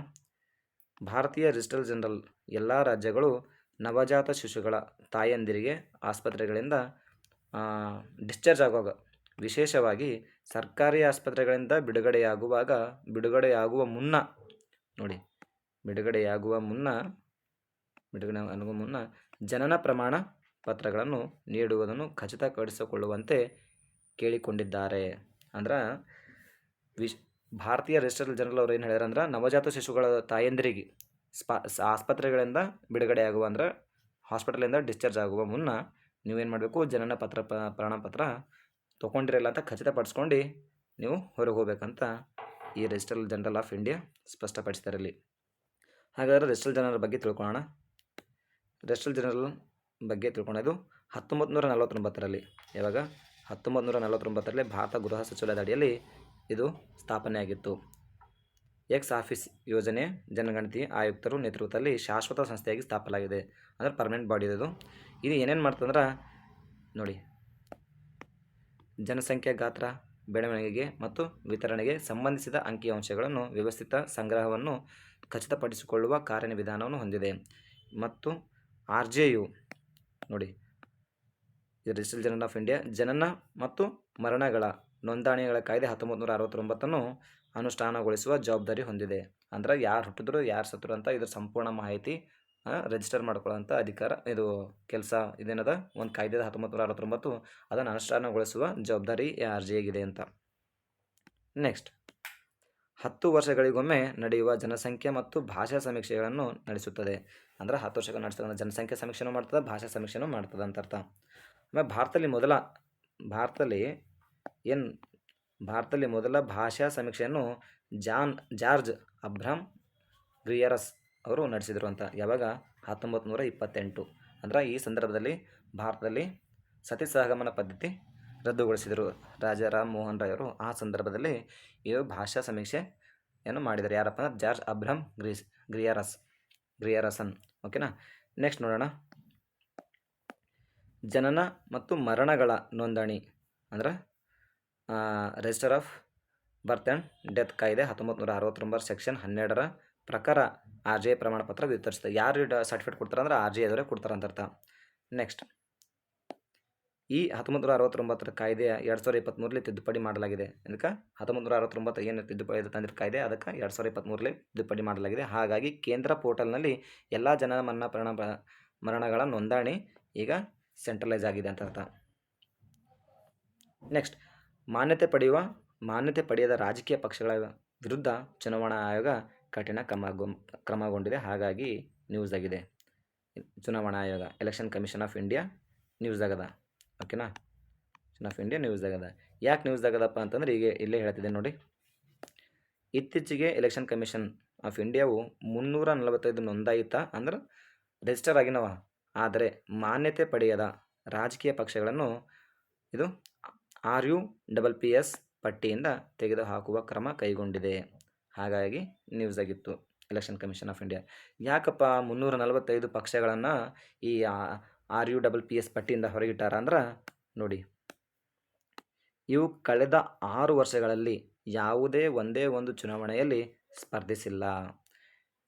ಭಾರತೀಯ ರಿಜಿಸ್ಟ್ರಲ್ ಜನರಲ್ ಎಲ್ಲ ರಾಜ್ಯಗಳು ನವಜಾತ ಶಿಶುಗಳ ತಾಯಂದಿರಿಗೆ ಆಸ್ಪತ್ರೆಗಳಿಂದ ಡಿಸ್ಚಾರ್ಜ್ ಆಗುವಾಗ, ವಿಶೇಷವಾಗಿ ಸರ್ಕಾರಿ ಆಸ್ಪತ್ರೆಗಳಿಂದ ಬಿಡುಗಡೆಯಾಗುವ ಮುನ್ನ ನೋಡಿ ಬಿಡುಗಡೆಯಾಗುವ ಮುನ್ನ ಜನನ ಪ್ರಮಾಣ ಪತ್ರಗಳನ್ನು ನೀಡುವುದನ್ನು ಖಚಿತಪಡಿಸಿಕೊಳ್ಳುವಂತೆ ಕೇಳಿಕೊಂಡಿದ್ದಾರೆ. ಅಂದ್ರೆ ಭಾರತೀಯ ರಿಜಿಸ್ಟ್ರಲ್ ಜನರಲ್ ಅವ್ರು ಏನು ಹೇಳ್ಯಾರ ಅಂದ್ರೆ ನವಜಾತ ಶಿಶುಗಳ ತಾಯಂದಿರಿಗೆ ಆಸ್ಪತ್ರೆಗಳಿಂದ ಬಿಡುಗಡೆಯಾಗುವ ಅಂದ್ರೆ ಹಾಸ್ಪಿಟಲಿಂದ ಡಿಸ್ಚಾರ್ಜ್ ಆಗುವ ಮುನ್ನ ನೀವೇನು ಮಾಡಬೇಕು, ಜನನ ಪ್ರಮಾಣಪತ್ರ ತೊಗೊಂಡಿರಲ್ಲ ಅಂತ ಖಚಿತಪಡಿಸ್ಕೊಂಡು ನೀವು ಹೊರಗೆ ಹೋಗ್ಬೇಕಂತ ಈ ರಿಜಿಸ್ಟ್ರಲ್ ಜನರಲ್ ಆಫ್ ಇಂಡಿಯಾ ಸ್ಪಷ್ಟಪಡಿಸ್ತಾರೆ ಇಲ್ಲಿ. ಹಾಗಾದರೆ ರಿಜಿಸ್ಟ್ರಲ್ ಜನರಲ್ ಬಗ್ಗೆ ತಿಳ್ಕೊಳ್ಳೋಣ. ರಿಜಿಸ್ಟ್ರಲ್ ಜನರಲ್ ಬಗ್ಗೆ ತಿಳ್ಕೊಳ್ಳೋದು 1949ರಲ್ಲಿ, ಯಾವಾಗ 1949ರಲ್ಲಿ ಭಾರತ ಗೃಹ ಸಚಿವಾಲಯದ ಅಡಿಯಲ್ಲಿ ಇದು ಸ್ಥಾಪನೆಯಾಗಿತ್ತು. ಎಕ್ಸ್ ಆಫೀಸ್ ಯೋಜನೆ ಜನಗಣತಿ ಆಯುಕ್ತರು ನೇತೃತ್ವದಲ್ಲಿ ಶಾಶ್ವತ ಸಂಸ್ಥೆಯಾಗಿ ಸ್ಥಾಪನೆಯಾಗಿದೆ. ಅಂದರೆ ಪರ್ಮನೆಂಟ್ ಬಾಡಿ ಇದು ಏನೇನು ಮಾಡ್ತಂದ್ರೆ ನೋಡಿ, ಜನಸಂಖ್ಯಾ ಗಾತ್ರ, ಬೆಳವಣಿಗೆಗೆ ಮತ್ತು ವಿತರಣೆಗೆ ಸಂಬಂಧಿಸಿದ ಅಂಕಿಅಂಶಗಳನ್ನು ವ್ಯವಸ್ಥಿತ ಸಂಗ್ರಹವನ್ನು ಖಚಿತಪಡಿಸಿಕೊಳ್ಳುವ ಕಾರ್ಯವಿಧಾನವನ್ನು ಹೊಂದಿದೆ. ಮತ್ತು RJU ನೋಡಿ, ಇದು ರಿಜಿಸ್ಟ್ರಲ್ ಜನರಲ್ ಆಫ್ ಇಂಡಿಯಾ ಜನನ ಮತ್ತು ಮರಣಗಳ ನೋಂದಣಿಗಳ ಕಾಯ್ದೆ 1969 ಅನುಷ್ಠಾನಗೊಳಿಸುವ ಜವಾಬ್ದಾರಿ ಹೊಂದಿದೆ. ಅಂದ್ರೆ ಯಾರು ಹುಟ್ಟಿದ್ರು ಯಾರು ಸತ್ತರು ಅಂತ ಇದ್ರ ಸಂಪೂರ್ಣ ಮಾಹಿತಿ ರಿಜಿಸ್ಟರ್ ಮಾಡ್ಕೊಳ್ಳೋಂಥ ಅಧಿಕಾರ, ಇದು ಕೆಲಸ ಇದೇನದ ಒಂದು ಕಾಯ್ದೆ 1969 ಅದನ್ನು ಅನುಷ್ಠಾನಗೊಳಿಸುವ ಜವಾಬ್ದಾರಿ RJಗಿದೆ ಅಂತ. ನೆಕ್ಸ್ಟ್, 10 ವರ್ಷಗಳಿಗೊಮ್ಮೆ ನಡೆಯುವ ಜನಸಂಖ್ಯೆ ಮತ್ತು ಭಾಷಾ ಸಮೀಕ್ಷೆಗಳನ್ನು ನಡೆಸುತ್ತದೆ. ಅಂದರೆ 10 ವರ್ಷಗಳು ನಡೆಸ್ತದೆ, ಜನಸಂಖ್ಯೆ ಸಮೀಕ್ಷೆನೂ ಮಾಡ್ತದೆ, ಭಾಷಾ ಸಮೀಕ್ಷೆನೂ ಮಾಡ್ತದೆ ಅಂತ ಅರ್ಥ. ಆಮೇಲೆ ಭಾರತದಲ್ಲಿ ಮೊದಲ ಭಾಷಾ ಸಮೀಕ್ಷೆಯನ್ನು ಜಾರ್ಜ್ ಅಬ್ರಹಂ ಗ್ರಿಯರಸ್ ಅವರು ನಡೆಸಿದರು ಅಂತ. ಯಾವಾಗ 1928. ಅಂದ್ರೆ ಈ ಸಂದರ್ಭದಲ್ಲಿ ಭಾರತದಲ್ಲಿ ಸತಿ ಸಹಗಮನ ಪದ್ಧತಿ ರದ್ದುಗೊಳಿಸಿದರು ರಾಜಾ ರಾಮ್ ಮೋಹನ್ ರಾಯ್ ಅವರು. ಆ ಸಂದರ್ಭದಲ್ಲಿ ಈ ಭಾಷಾ ಸಮೀಕ್ಷೆಯನ್ನು ಮಾಡಿದ್ದಾರೆ. ಯಾರಪ್ಪ ಅಂದ್ರೆ ಜಾರ್ಜ್ ಅಬ್ರಹಂ ಗ್ರಿಯರಸನ್. ಓಕೆನಾ. ನೆಕ್ಸ್ಟ್ ನೋಡೋಣ, ಜನನ ಮತ್ತು ಮರಣಗಳ ನೋಂದಣಿ ಅಂದ್ರೆ register of birth and death ಕಾಯ್ದೆ 1969 ಸೆಕ್ಷನ್ 12 ಪ್ರಕಾರ RJ ಪ್ರಮಾಣಪತ್ರ ವಿತರಿಸ್ತದೆ. ಯಾರು ಸರ್ಟಿಫಿಕೇಟ್ ಕೊಡ್ತಾರೆ ಅಂದ್ರೆ RJ ಅವರೇ ಕೊಡ್ತಾರೆ ಅಂತ ಅರ್ಥ. ನೆಕ್ಸ್ಟ್, ಈ 1969 ಕಾಯ್ದೆ 2023ರಲ್ಲಿ ತಿದ್ದುಪಡಿ ಮಾಡಲಾಗಿದೆ. ಅದಕ್ಕೆ 1969 ಏನು ತಿದ್ದುಪಡಿ ತಂದಿರೋ ಕಾಯ್ದೆ ಅದಕ್ಕೆ 2023ರಲ್ಲಿ ತಿದ್ದುಪಡಿ ಮಾಡಲಾಗಿದೆ. ಹಾಗಾಗಿ ಕೇಂದ್ರ ಪೋರ್ಟಲ್ನಲ್ಲಿ ಎಲ್ಲ ಜನನ ಮರಣಗಳ ನೋಂದಣಿ ಈಗ ಸೆಂಟ್ರಲೈಸ್ ಆಗಿದೆ ಅಂತ ಅರ್ಥ. ನೆಕ್ಸ್ಟ್, ಮಾನ್ಯತೆ ಪಡೆಯದ ರಾಜಕೀಯ ಪಕ್ಷಗಳ ವಿರುದ್ಧ ಚುನಾವಣಾ ಆಯೋಗ ಕಠಿಣ ಕ್ರಮಗೊಂಡಿದೆ. ಹಾಗಾಗಿ ನ್ಯೂಸ್ ಆಗಿದೆ. ಚುನಾವಣಾ ಆಯೋಗ, election commission of India news ಆಗದ. ಓಕೆನಾ, ಆಫ್ ಇಂಡಿಯಾ ನ್ಯೂಸ್ ಆಗದ. ಯಾಕೆ ನ್ಯೂಸ್ ಆಗದಪ್ಪ ಅಂತಂದ್ರೆ ಈಗ ಇಲ್ಲೇ ಹೇಳ್ತಿದ್ದೆ ನೋಡಿ. ಇತ್ತೀಚೆಗೆ ಎಲೆಕ್ಷನ್ ಕಮಿಷನ್ ಆಫ್ ಇಂಡಿಯಾವು 345 ನೋಂದಾಯಿತ ಅಂದ್ರೆ ರಿಜಿಸ್ಟರ್ ಆಗಿನವ ಆದರೆ ಮಾನ್ಯತೆ ಪಡೆಯದ ರಾಜಕೀಯ ಪಕ್ಷಗಳನ್ನು ಇದು RUPPS ಪಟ್ಟಿಯಿಂದ ತೆಗೆದುಹಾಕುವ ಕ್ರಮ ಕೈಗೊಂಡಿದೆ. ಹಾಗಾಗಿ ನ್ಯೂಸ್ ಆಗಿತ್ತು ಎಲೆಕ್ಷನ್ ಕಮಿಷನ್ ಆಫ್ ಇಂಡಿಯಾ. ಯಾಕಪ್ಪ 345 ಪಕ್ಷಗಳನ್ನು ಈ RUPPS ಪಟ್ಟಿಯಿಂದ ಹೊರಗಿಟ್ಟಾರ ಅಂದ್ರೆ ನೋಡಿ, ಇವು ಕಳೆದ 6 ವರ್ಷಗಳಲ್ಲಿ ಯಾವುದೇ ಒಂದೇ ಒಂದು ಚುನಾವಣೆಯಲ್ಲಿ ಸ್ಪರ್ಧಿಸಿಲ್ಲ.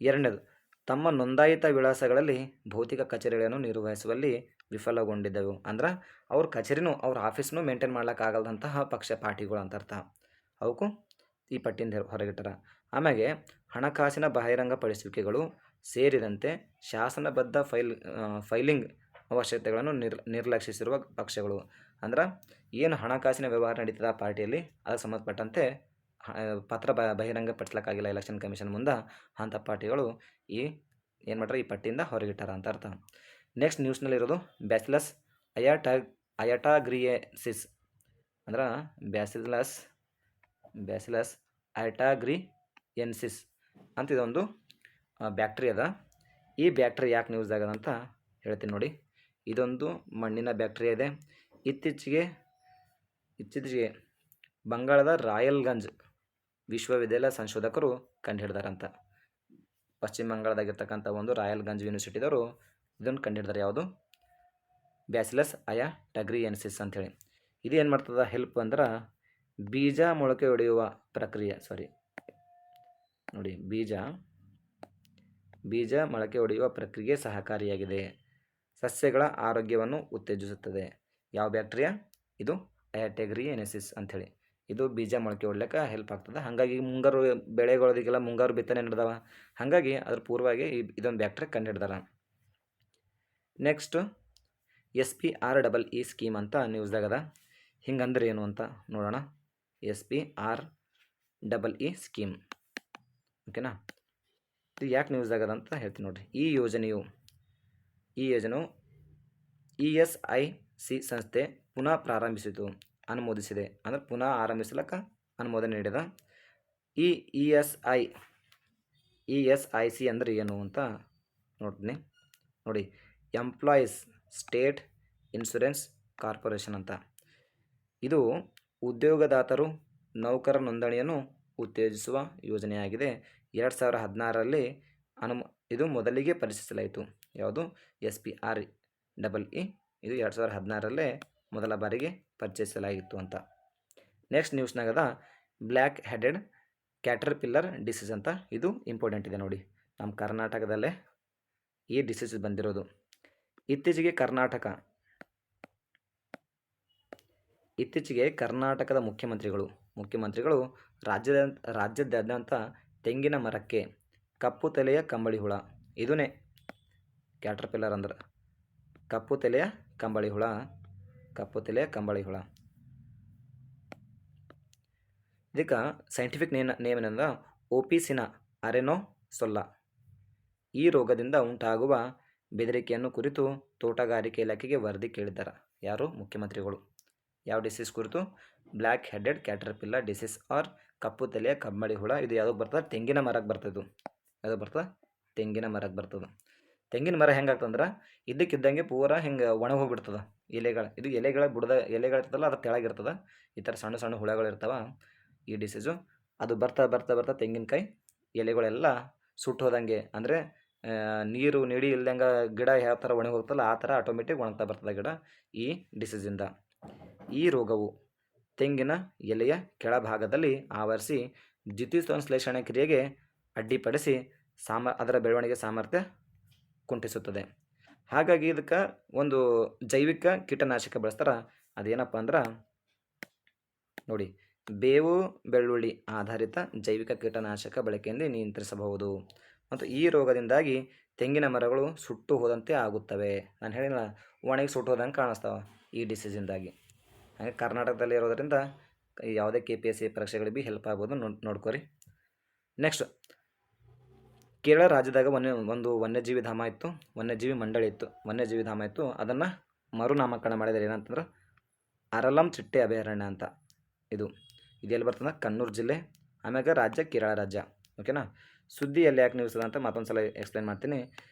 ಎರಡನೇದು, ತಮ್ಮ ನೋಂದಾಯಿತ ವಿಳಾಸಗಳಲ್ಲಿ ಭೌತಿಕ ಕಚೇರಿಗಳನ್ನು ನಿರ್ವಹಿಸುವಲ್ಲಿ ವಿಫಲಗೊಂಡಿದ್ದವು. ಅಂದ್ರೆ ಅವ್ರ ಕಚೇರಿನೂ ಅವ್ರ ಆಫೀಸ್ನೂ ಮೇಂಟೈನ್ ಮಾಡ್ಲಿಕ್ಕಾಗಲ್ದಂತಹ ಪಾರ್ಟಿಗಳು ಅಂತ ಅರ್ಥ. ಅವಕ್ಕೂ ಈ ಪಟ್ಟಿಯಿಂದ ಹೊರಗಿಟ್ಟಾರ. ಆಮೇಲೆ ಹಣಕಾಸಿನ ಬಹಿರಂಗಪಡಿಸುವಿಕೆಗಳು ಸೇರಿದಂತೆ ಶಾಸನಬದ್ಧ ಫೈಲಿಂಗ್ ಅವಶ್ಯಕತೆಗಳನ್ನು ನಿರ್ಲಕ್ಷಿಸಿರುವ ಪಕ್ಷಗಳು. ಅಂದ್ರೆ ಏನು ಹಣಕಾಸಿನ ವ್ಯವಹಾರ ನಡೀತದೆ ಆ ಪಾರ್ಟಿಯಲ್ಲಿ ಅದಕ್ಕೆ ಸಂಬಂಧಪಟ್ಟಂತೆ ಪತ್ರ ಬಹಿರಂಗಪಡಿಸ್ಲಿಕ್ಕಾಗಿಲ್ಲ ಎಲೆಕ್ಷನ್ ಕಮಿಷನ್ ಮುಂದೆ, ಅಂಥ ಪಾರ್ಟಿಗಳು ಏನು ಮಾಡ್ತಾರೆ ಈ ಪಟ್ಟಿಯಿಂದ ಹೊರಗಿಟ್ಟಾರ ಅಂತ ಅರ್ಥ. ನೆಕ್ಸ್ಟ್ ನ್ಯೂಸ್ನಲ್ಲಿರೋದು ಬ್ಯಾಸಿಲಸ್ ಅಯಾಟಾ ಅಯಟಾಗ್ರಿಯೆಸಿಸ್ ಅಂದ್ರೆ ಬ್ಯಾಸಿಲಸ್ ಅಯಟಾಗ್ರಿಯೆನ್ಸಿಸ್ ಅಂತ ಇದೊಂದು ಬ್ಯಾಕ್ಟೀರಿಯಾ ಅದ. ಈ ಬ್ಯಾಕ್ಟೀರಿಯಾ ಯಾಕೆ ನ್ಯೂಸ್ ಆಗದ ಅಂತ ಹೇಳ್ತೀನಿ ನೋಡಿ. ಇದೊಂದು ಮಣ್ಣಿನ ಬ್ಯಾಕ್ಟೀರಿಯಾ ಇದೆ. ಇತ್ತೀಚೆಗೆ ಬಂಗಾಳದ ರಾಯಲ್ಗಂಜ್ ವಿಶ್ವವಿದ್ಯಾಲಯ ಸಂಶೋಧಕರು ಕಂಡುಹಿಡಿದಾರಂತ. ಪಶ್ಚಿಮ ಬಂಗಾಳದಾಗಿರ್ತಕ್ಕಂಥ ಒಂದು ರಾಯಲ್ಗಂಜ್ ಯೂನಿವರ್ಸಿಟಿದವರು ಇದನ್ನು ಕಂಡುಹಿಡಿದಾರೆ. ಯಾವುದು? ಬ್ಯಾಸಿಲಸ್ ಅಯಟಾಗ್ರಿಯೆನ್ಸಿಸ್ ಅಂಥೇಳಿ. ಇದು ಏನು ಮಾಡ್ತದೆ ಹೆಲ್ಪ್ ಅಂದ್ರೆ ಬೀಜ ಮೊಳಕೆ ಒಡೆಯುವ ಪ್ರಕ್ರಿಯೆ ನೋಡಿ ಬೀಜ ಮೊಳಕೆ ಒಡೆಯುವ ಪ್ರಕ್ರಿಯೆ ಸಹಕಾರಿಯಾಗಿದೆ. ಸಸ್ಯಗಳ ಆರೋಗ್ಯವನ್ನು ಉತ್ತೇಜಿಸುತ್ತದೆ. ಯಾವ ಬ್ಯಾಕ್ಟೀರಿಯಾ ಇದು? ಅಯಟಾಗ್ರಿಯೆನ್ಸಿಸ್ ಅಂಥೇಳಿ. ಇದು ಬೀಜ ಮೊಳಕೆ ಹೊಡ್ಲಿಕ್ಕೆ ಹೆಲ್ಪ್ ಆಗ್ತದೆ. ಹಾಗಾಗಿ ಮುಂಗಾರು ಬೆಳೆಗಳಿಗೆಲ್ಲ ಮುಂಗಾರು ಬಿತ್ತನೆ ನಡೆದವ, ಹಾಗಾಗಿ ಅದ್ರ ಪೂರ್ವವಾಗಿ ಇದೊಂದು ಬ್ಯಾಕ್ಟೀರಿಯಾ ಕಂಡುಹಿಡ್ದಾರ. ನೆಕ್ಸ್ಟು SPREE ಸ್ಕೀಮ್ ಅಂತ ನ್ಯೂಸ್ದಾಗದ. ಹಿಂಗಂದ್ರೆ ಏನು ಅಂತ ನೋಡೋಣ. SPREE ಸ್ಕೀಮ್, ಓಕೆನಾ? ಇದು ಯಾಕೆ ನ್ಯೂಸ್ದಾಗದ ಅಂತ ಹೇಳ್ತೀನಿ ನೋಡಿರಿ. ಈ ಯೋಜನೆಯು ESIC ಸಂಸ್ಥೆ ಪುನಃ ಪ್ರಾರಂಭಿಸಿತು, ಅನುಮೋದಿಸಿದೆ. ಅಂದರೆ ಪುನಃ ಆರಂಭಿಸಲಿಕ್ಕೆ ಅನುಮೋದನೆ ನೀಡಿದ. ಈ ESIC ಅಂದರೆ ಏನು ಅಂತ ನೋಡ್ತೀನಿ ನೋಡಿ. ಎಂಪ್ಲಾಯೀಸ್ ಸ್ಟೇಟ್ ಇನ್ಶೂರೆನ್ಸ್ ಕಾರ್ಪೊರೇಷನ್ ಅಂತ. ಇದು ಉದ್ಯೋಗದಾತರು ನೌಕರ ನೋಂದಣಿಯನ್ನು ಉತ್ತೇಜಿಸುವ ಯೋಜನೆಯಾಗಿದೆ. 2016ರಲ್ಲಿ ಇದು ಮೊದಲಿಗೆ ಪರಿಚಯಿಸಲಾಯಿತು. ಯಾವುದು? SPREE. ಇದು 2016ರಲ್ಲೇ ಮೊದಲ ಬಾರಿಗೆ ಪರಿಚಯಿಸಲಾಗಿತ್ತು ಅಂತ. ನೆಕ್ಸ್ಟ್ ನ್ಯೂಸ್ನಾಗದ ಬ್ಲ್ಯಾಕ್ ಹೆಡೆಡ್ ಕ್ಯಾಟರ್ಪಿಲ್ಲರ್ ಡಿಸೀಸ್ ಅಂತ. ಇದು ಇಂಪಾರ್ಟೆಂಟ್ ಇದೆ ನೋಡಿ. ನಮ್ಮ ಕರ್ನಾಟಕದಲ್ಲೇ ಈ ಡಿಸೀಸ್ ಬಂದಿರೋದು. ಇತ್ತೀಚೆಗೆ ಕರ್ನಾಟಕದ ಮುಖ್ಯಮಂತ್ರಿಗಳು ರಾಜ್ಯಾದ್ಯಂತ ತೆಂಗಿನ ಮರಕ್ಕೆ ಕಪ್ಪು ತಲೆಯ ಕಂಬಳಿ ಹುಳ, ಇದನ್ನೇ ಕ್ಯಾಟರ್ಪಿಲ್ಲರ್ ಅಂದ್ರೆ ಕಪ್ಪು ತಲೆಯ ಕಂಬಳಿ ಹುಳ. ಇದಕ್ಕೆ ಸೈಂಟಿಫಿಕ್ ನೇಮ್ ಏನಂದ್ರೆ ಓಪಿಸಿನಾ ಅರೆನೋಸೊಲ್ಲಾ. ಈ ರೋಗದಿಂದ ಉಂಟಾಗುವ ಬೆದರಿಕೆಯನ್ನು ಕುರಿತು ತೋಟಗಾರಿಕೆ ಇಲಾಖೆಗೆ ವರದಿ ಕೇಳಿದ್ದಾರೆ. ಯಾರು? ಮುಖ್ಯಮಂತ್ರಿಗಳು. ಯಾವ ಡಿಸೀಸ್ ಕುರಿತು? Black headed caterpillar disease or ಕಪ್ಪು ತಲೆಯ ಕಂಬಳಿ ಹುಳ. ಇದು ಯಾವುದಕ್ಕೆ ಬರ್ತದೆ? ತೆಂಗಿನ ಮರಕ್ಕೆ ಬರ್ತದೆ. ಯಾವುದು ಬರ್ತದೆ? ತೆಂಗಿನ ಮರಕ್ಕೆ ಬರ್ತದೆ. ತೆಂಗಿನ ಮರ ಹೆಂಗಾಗ್ತಂದ್ರೆ ಇದ್ದಕ್ಕಿದ್ದಂಗೆ ಪೂರಾ ಹಿಂಗೆ ಒಣಗಿ ಹೋಗ್ಬಿಡ್ತದೆ ಎಲೆಗಳು. ಇದು ಎಲೆಗಳ ಬುಡದ ಎಲೆಗಳಿರ್ತದಲ್ಲ, ಅದ್ರ ಕೆಳಗಿರ್ತದೆ. ಈ ಥರ ಸಣ್ಣ ಸಣ್ಣ ಹುಳಗಳಿರ್ತಾವ. ಈ ಡಿಸೀಸು ಅದು ಬರ್ತಾ ತೆಂಗಿನಕಾಯಿ ಎಲೆಗಳೆಲ್ಲ ಸುಟ್ಟು ಹೋದಂಗೆ, ಅಂದರೆ ನೀರು ನೀಡಿ ಇಲ್ದಂಗೆ ಗಿಡ ಯಾವ ಥರ ಒಣಗಿ ಹೋಗ್ತಲ್ಲ ಆ ಥರ ಆಟೋಮೆಟಿಕ್ ಒಣಗ್ತಾ ಬರ್ತದೆ ಗಿಡ ಈ ಡಿಸೀಸಿಂದ. ಈ ರೋಗವು ತೆಂಗಿನ ಎಲೆಯ ಕೆಳಭಾಗದಲ್ಲಿ ಆವರಿಸಿ ದ್ಯುತಿಸಂಶ್ಲೇಷಣೆ ಕ್ರಿಯೆಗೆ ಅಡ್ಡಿಪಡಿಸಿ ಅದರ ಬೆಳವಣಿಗೆ ಸಾಮರ್ಥ್ಯ ಕುಂಠಿಸುತ್ತದೆ. ಹಾಗಾಗಿ ಇದಕ್ಕೆ ಒಂದು ಜೈವಿಕ ಕೀಟನಾಶಕ ಬಳಸ್ತಾರೆ. ಅದೇನಪ್ಪ ಅಂದ್ರೆ ನೋಡಿ, ಬೇವು ಬೆಳ್ಳುಳ್ಳಿ ಆಧಾರಿತ ಜೈವಿಕ ಕೀಟನಾಶಕ ಬಳಕೆಯಿಂದ ನಿಯಂತ್ರಿಸಬಹುದು. ಮತ್ತು ಈ ರೋಗದಿಂದಾಗಿ ತೆಂಗಿನ ಮರಗಳು ಸುಟ್ಟು ಹೋದಂತೆ ಆಗುತ್ತವೆ. ನಾನು ಹೇಳಿಲ್ಲ, ಒಣಗಿ ಸುಟ್ಟು ಹೋದಂಗೆ ಕಾಣಿಸ್ತಾವೆ ಈ ಡಿಸೀಸಿಂದಾಗಿ. ಹಾಗೆ ಕರ್ನಾಟಕದಲ್ಲಿ ಇರೋದರಿಂದ ಯಾವುದೇ KPSC ಪರೀಕ್ಷೆಗಳಿಗೆ ಹೆಲ್ಪ್ ಆಗ್ಬೋದು, ನೋಡ್ಕೊರಿ. ನೆಕ್ಸ್ಟ್, ಕೇರಳ ರಾಜ್ಯದಾಗ ಒಂದು ವನ್ಯಜೀವಿ ಧಾಮ ಇತ್ತು, ವನ್ಯಜೀವಿ ಮಂಡಳಿ ಇತ್ತು, ವನ್ಯಜೀವಿ ಧಾಮ ಇತ್ತು. ಅದನ್ನು ಮರುನಾಮಕರಣ ಮಾಡಿದರೆ ಏನಂತಂದ್ರೆ ಅರಲಂ ಚಿಟ್ಟೆ ಅಭಯಾರಣ್ಯ ಅಂತ. ಇದು ಎಲ್ಲಿ ಬರ್ತದೆ? ಕಣ್ಣೂರು ಜಿಲ್ಲೆ. ಆಮ್ಯಾಗ ರಾಜ್ಯ ಕೇರಳ ರಾಜ್ಯ. ಓಕೆನಾ? ಸುದ್ದಿ ಎಲ್ಲಿ ಯಾಕೆ ನ್ಯೂಸ್ ಅದ ಅಂತ ಮತ್ತೊಂದು ಸಲ ಎಕ್ಸ್ಪ್ಲೇನ್ ಮಾಡ್ತೀನಿ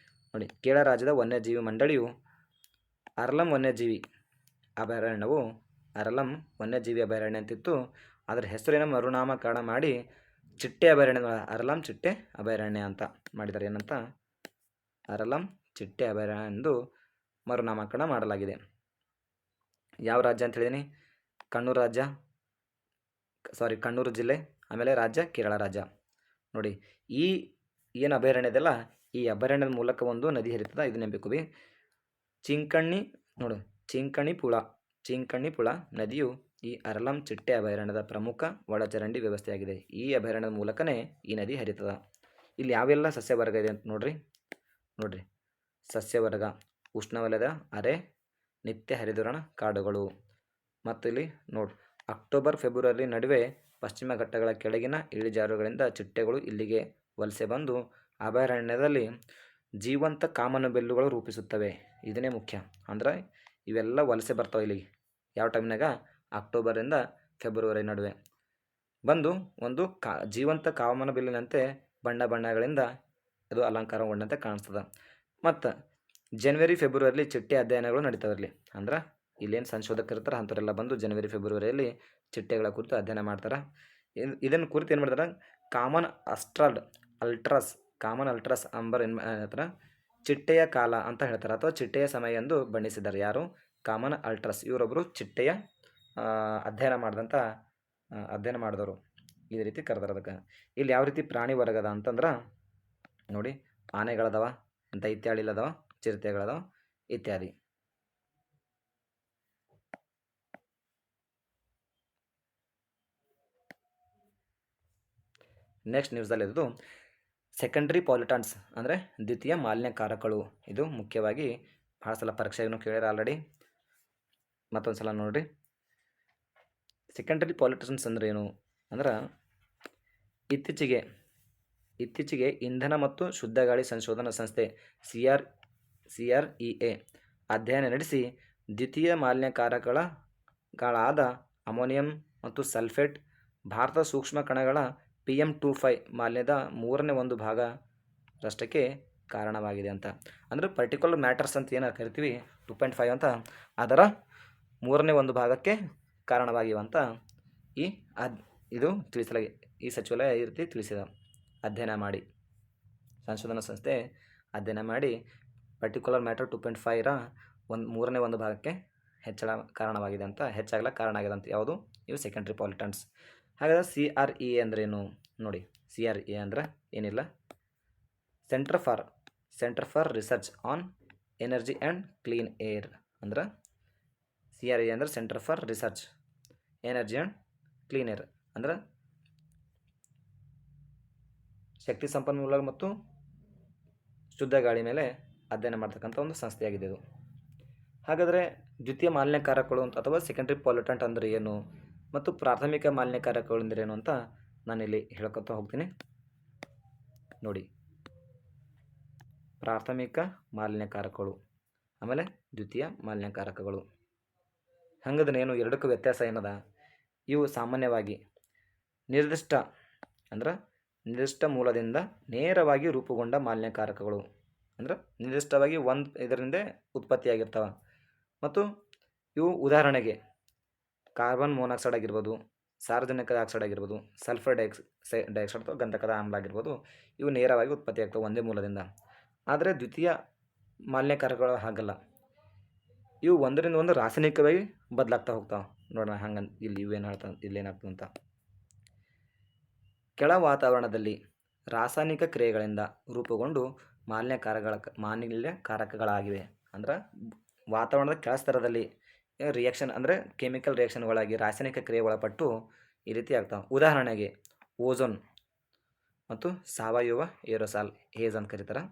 ನೋಡಿ. ಕೇರಳ ರಾಜ್ಯದ ವನ್ಯಜೀವಿ ಮಂಡಳಿಯು ಅರಲಂ ವನ್ಯಜೀವಿ ಅಭಯಾರಣ್ಯ ಅಂತಿತ್ತು. ಅದರ ಹೆಸರಿನ ಮರುನಾಮಕರಣ ಮಾಡಿ ಚಿಟ್ಟೆ ಅಭಯಾರಣ್ಯ, ಅರಲಂ ಚಿಟ್ಟೆ ಅಭಯಾರಣ್ಯ ಅಂತ ಮಾಡಿದ್ದಾರೆ. ಏನಂತ? ಅರಲಂ ಚಿಟ್ಟೆ ಅಭಯಾರಣ್ಯ ಎಂದು ಮರುನಾಮಕರಣ ಮಾಡಲಾಗಿದೆ. ಯಾವ ರಾಜ್ಯ ಅಂತ ಹೇಳಿದೀನಿ? ಕಣ್ಣೂರು ಜಿಲ್ಲೆ. ಆಮೇಲೆ ರಾಜ್ಯ ಕೇರಳ ರಾಜ್ಯ. ನೋಡಿ, ಈ ಏನು ಅಭಯಾರಣ್ಯ ಇದೆಯಲ್ಲ, ಈ ಅಭಯಾರಣ್ಯದ ಮೂಲಕ ಒಂದು ನದಿ ಹರಿತದೆ. ಇದು ನೆನಪಿಟ್ಟು ಚಿಂಕಣಿಪುಳ ನದಿಯು ಈ ಅರಲಂ ಚಿಟ್ಟೆ ಅಭಯಾರಣ್ಯದ ಪ್ರಮುಖ ಒಳಚರಂಡಿ ವ್ಯವಸ್ಥೆಯಾಗಿದೆ. ಈ ಅಭಯಾರಣ್ಯದ ಮೂಲಕನೇ ಈ ನದಿ ಹರಿತದೆ. ಇಲ್ಲಿ ಯಾವೆಲ್ಲ ಸಸ್ಯವರ್ಗ ಇದೆ ಅಂತ ನೋಡ್ರಿ. ಸಸ್ಯವರ್ಗ ಉಷ್ಣವಲಯದ ಅರೆ ನಿತ್ಯ ಹರಿದ್ವರ್ಣ ಕಾಡುಗಳು. ಮತ್ತು ಇಲ್ಲಿ ನೋಡಿ, ಅಕ್ಟೋಬರ್ ಫೆಬ್ರವರಿ ನಡುವೆ ಪಶ್ಚಿಮ ಘಟ್ಟಗಳ ಕೆಳಗಿನ ಇಳಿಜಾರುಗಳಿಂದ ಚಿಟ್ಟೆಗಳು ಇಲ್ಲಿಗೆ ವಲಸೆ ಬಂದು ಅಭಯಾರಣ್ಯದಲ್ಲಿ ಜೀವಂತ ಕಾಮನಬಿಲ್ಲುಗಳು ರೂಪಿಸುತ್ತವೆ. ಇದನ್ನೇ ಮುಖ್ಯ. ಅಂದ್ರೆ ಇವೆಲ್ಲ ವಲಸೆ ಬರ್ತಾವೆ ಇಲ್ಲಿಗೆ. ಯಾವ ಟೈಮ್ನಾಗ? ಅಕ್ಟೋಬರಿಂದ ಫೆಬ್ರವರಿ ನಡುವೆ ಬಂದು ಒಂದು ಜೀವಂತ ಕಾಮನಬಿಲ್ಲಿನಂತೆ ಬಣ್ಣ ಬಣ್ಣಗಳಿಂದ ಅದು ಅಲಂಕಾರಗೊಂಡಂತೆ ಕಾಣಿಸ್ತದೆ. ಮತ್ತು ಜನವರಿ ಫೆಬ್ರವರಿಯಲ್ಲಿ ಚಿಟ್ಟೆ ಅಧ್ಯಯನಗಳು ನಡೀತಾವೆ ಇರಲಿ. ಅಂದ್ರೆ ಇಲ್ಲೇನು ಸಂಶೋಧಕರು ಇರ್ತಾರೆ ಅಂಥವರೆಲ್ಲ ಬಂದು ಜನವರಿ ಫೆಬ್ರವರಿಯಲ್ಲಿ ಚಿಟ್ಟೆಗಳ ಕುರಿತು ಅಧ್ಯಯನ ಮಾಡ್ತಾರೆ. ಇದನ್ನು ಕುರಿತು ಏನು ಮಾಡ್ತಾರೆ? ಕಾಮನ್ ಅಲ್ಟ್ರಾಸ್ ಅಂಬರ್ ಏನು ಹೇಳ್ತಾರೆ? ಚಿಟ್ಟೆಯ ಕಾಲ ಅಂತ ಹೇಳ್ತಾರೆ, ಅಥವಾ ಚಿಟ್ಟೆಯ ಸಮಯ ಎಂದು ಬಣ್ಣಿಸಿದ್ದಾರೆ. ಯಾರು? ಕಾಮನ್ ಅಲ್ಟ್ರಾಸ್. ಇವರೊಬ್ಬರು ಚಿಟ್ಟೆಯ ಅಧ್ಯಯನ ಮಾಡಿದವರು ಈ ರೀತಿ ಕರೆದಾರೆ ಅದಕ್ಕೆ. ಇಲ್ಲಿ ಯಾವ ರೀತಿ ಪ್ರಾಣಿ ವರ್ಗದ ಅಂತಂದ್ರೆ ನೋಡಿ, ಆನೆಗಳದವ, ದೈತ್ಯಾಳಿಲದವ, ಚಿರತೆಗಳದವ ಇತ್ಯಾದಿ. ನೆಕ್ಸ್ಟ್ ನ್ಯೂಸಲ್ಲಿ ಇರೋದು ಸೆಕೆಂಡ್ರಿ ಪಾಲ್ಯೂಟೆಂಟ್ಸ್ ಅಂದರೆ ದ್ವಿತೀಯ ಮಾಲಿನ್ಯಕಾರಕಗಳು. ಇದು ಮುಖ್ಯವಾಗಿ ಭಾಳ ಸಲ ಪರೀಕ್ಷೆಯನ್ನು ಕೇಳ್ಯಾರ ಆಲ್ರೆಡಿ. ಮತ್ತೊಂದು ಸಲ ನೋಡಿರಿ. ಸೆಕೆಂಡರಿ ಪಾಲ್ಯೂಟೆಂಟ್ಸ್ ಅಂದ್ರೆ ಏನು ಅಂದ್ರೆ ಇತ್ತೀಚೆಗೆ ಇಂಧನ ಮತ್ತು ಶುದ್ಧ ಗಾಳಿ ಸಂಶೋಧನಾ ಸಂಸ್ಥೆ CREA ಅಧ್ಯಯನ ನಡೆಸಿ ದ್ವಿತೀಯ ಮಾಲಿನ್ಯಕಾರಕಗಳಾದ ಅಮೋನಿಯಂ ಮತ್ತು ಸಲ್ಫೇಟ್ ಭಾರತದ ಸೂಕ್ಷ್ಮ ಕಣಗಳ PM2.5 ಮಾಲಿನ್ಯದ 1/3 ಭಾಗರಷ್ಟಕ್ಕೆ ಕಾರಣವಾಗಿದೆ ಅಂತ. ಅಂದರೆ ಪರ್ಟಿಕ್ಯುಲರ್ ಮ್ಯಾಟರ್ಸ್ ಅಂತ ಏನು ಕರಿತೀವಿ 2.5 ಅಂತ, ಅದರ 1/3 ಭಾಗಕ್ಕೆ ಕಾರಣವಾಗಿವಂತ ಇದು ಈ ಸಚಿವಾಲಯ ಈ ರೀತಿ ತಿಳಿಸಿದ. ಅಧ್ಯಯನ ಮಾಡಿ, ಸಂಶೋಧನಾ ಸಂಸ್ಥೆ ಅಧ್ಯಯನ ಮಾಡಿ ಪರ್ಟಿಕ್ಯುಲರ್ ಮ್ಯಾಟರ್ 2.5ರ 1/3 ಭಾಗಕ್ಕೆ ಹೆಚ್ಚಾಗಲ ಕಾರಣ ಆಗಿದೆ ಅಂತ. ಯಾವುದು? ಇವು ಸೆಕೆಂಡ್ರಿ ಪಾಲ್ಯೂಟೆಂಟ್ಸ್. ಹಾಗಾದರೆ CREA ಅಂದ್ರೇನು ನೋಡಿ. CREA ಅಂದ್ರೆ ಏನಿಲ್ಲ, centre for research on energy and clean air. ಅಂದ್ರೆ CREA ಅಂದ್ರೆ centre for research energy and clean air. ಅಂದ್ರೆ ಶಕ್ತಿ ಸಂಪನ್ಮೂಲ ಮತ್ತು ಶುದ್ಧ ಗಾಳಿ ಮೇಲೆ ಅಧ್ಯಯನ ಮಾಡ್ತಕ್ಕಂಥ ಒಂದು ಸಂಸ್ಥೆಯಾಗಿದೆ ಇದು. ಹಾಗಾದರೆ ದ್ವಿತೀಯ ಮಾಲಿನ್ಯಕಾರಕಗಳು ಅಥವಾ ಸೆಕೆಂಡ್ರಿ ಪಾಲ್ಯೂಟೆಂಟ್ ಅಂದರೆ ಏನು ಮತ್ತು ಪ್ರಾಥಮಿಕ ಮಾಲಿನ್ಯಕಾರಕಗಳು ಅಂದ್ರೇನು ಅಂತ ನಾನಿಲ್ಲಿ ಹೇಳ್ಕೊತ ಹೋಗ್ತೀನಿ ನೋಡಿ. ಪ್ರಾಥಮಿಕ ಮಾಲಿನ್ಯಕಾರಕಗಳು ಆಮೇಲೆ ದ್ವಿತೀಯ ಮಾಲಿನ್ಯಕಾರಕಗಳು. ಹಂಗದನೇನು ಎರಡಕ್ಕೂ ವ್ಯತ್ಯಾಸ ಏನದ? ಇವು ಸಾಮಾನ್ಯವಾಗಿ ನಿರ್ದಿಷ್ಟ ಮೂಲದಿಂದ ನೇರವಾಗಿ ರೂಪುಗೊಂಡ ಮಾಲಿನ್ಯಕಾರಕಗಳು. ಅಂದ್ರೆ ನಿರ್ದಿಷ್ಟವಾಗಿ ಇದರಿಂದ ಉತ್ಪತ್ತಿಯಾಗಿರ್ತವೆ. ಮತ್ತು ಇವು ಉದಾಹರಣೆಗೆ ಕಾರ್ಬನ್ ಮೊನಾಕ್ಸೈಡ್ ಆಗಿರ್ಬೋದು, ಸಾರ್ವಜನಿಕ ಡೈಆಕ್ಸೈಡ್ ಆಗಿರ್ಬೋದು, ಸಲ್ಫರ್ ಡೈಆಕ್ಸೈಡ್ ಅಥವಾ ಗಂಧಕದ ಆಮ್ಲ ಆಗಿರ್ಬೋದು. ಇವು ನೇರವಾಗಿ ಉತ್ಪತ್ತಿ ಆಗ್ತವೆ ಒಂದೇ ಮೂಲದಿಂದ. ಆದರೆ ದ್ವಿತೀಯ ಮಾಲಿನ್ಯಕಾರಕಗಳು ಹಾಗಲ್ಲ. ಇವು ಒಂದರಿಂದ ಒಂದು ರಾಸಾಯನಿಕವಾಗಿ ಬದಲಾಗ್ತಾ ಹೋಗ್ತಾವೆ. ನೋಡೋಣ ಹಂಗಂತ ಇಲ್ಲೇನಾಗ್ತದೆ ಅಂತ. ಕೆಳ ವಾತಾವರಣದಲ್ಲಿ ರಾಸಾಯನಿಕ ಕ್ರಿಯೆಗಳಿಂದ ರೂಪುಗೊಂಡು ಮಾಲಿನ್ಯಕಾರಕಗಳಾಗಿವೆ. ಅಂದ್ರೆ ವಾತಾವರಣದ ಕೆಳಸ್ತರದಲ್ಲಿ ರಿಯಾಕ್ಷನ್ ಅಂದರೆ ಕೆಮಿಕಲ್ ರಿಯಾಕ್ಷನ್ಗಳಾಗಿ ರಾಸಾಯನಿಕ ಕ್ರಿಯೆ ಒಳಪಟ್ಟು ಈ ರೀತಿ ಆಗ್ತಾವೆ. ಉದಾಹರಣೆಗೆ ಓಝೋನ್ ಮತ್ತು ಸಾವಯವ ಏರೋಸಾಲ್ ಹೇಜ್ ಅಂತ ಕರೀತಾರೆ.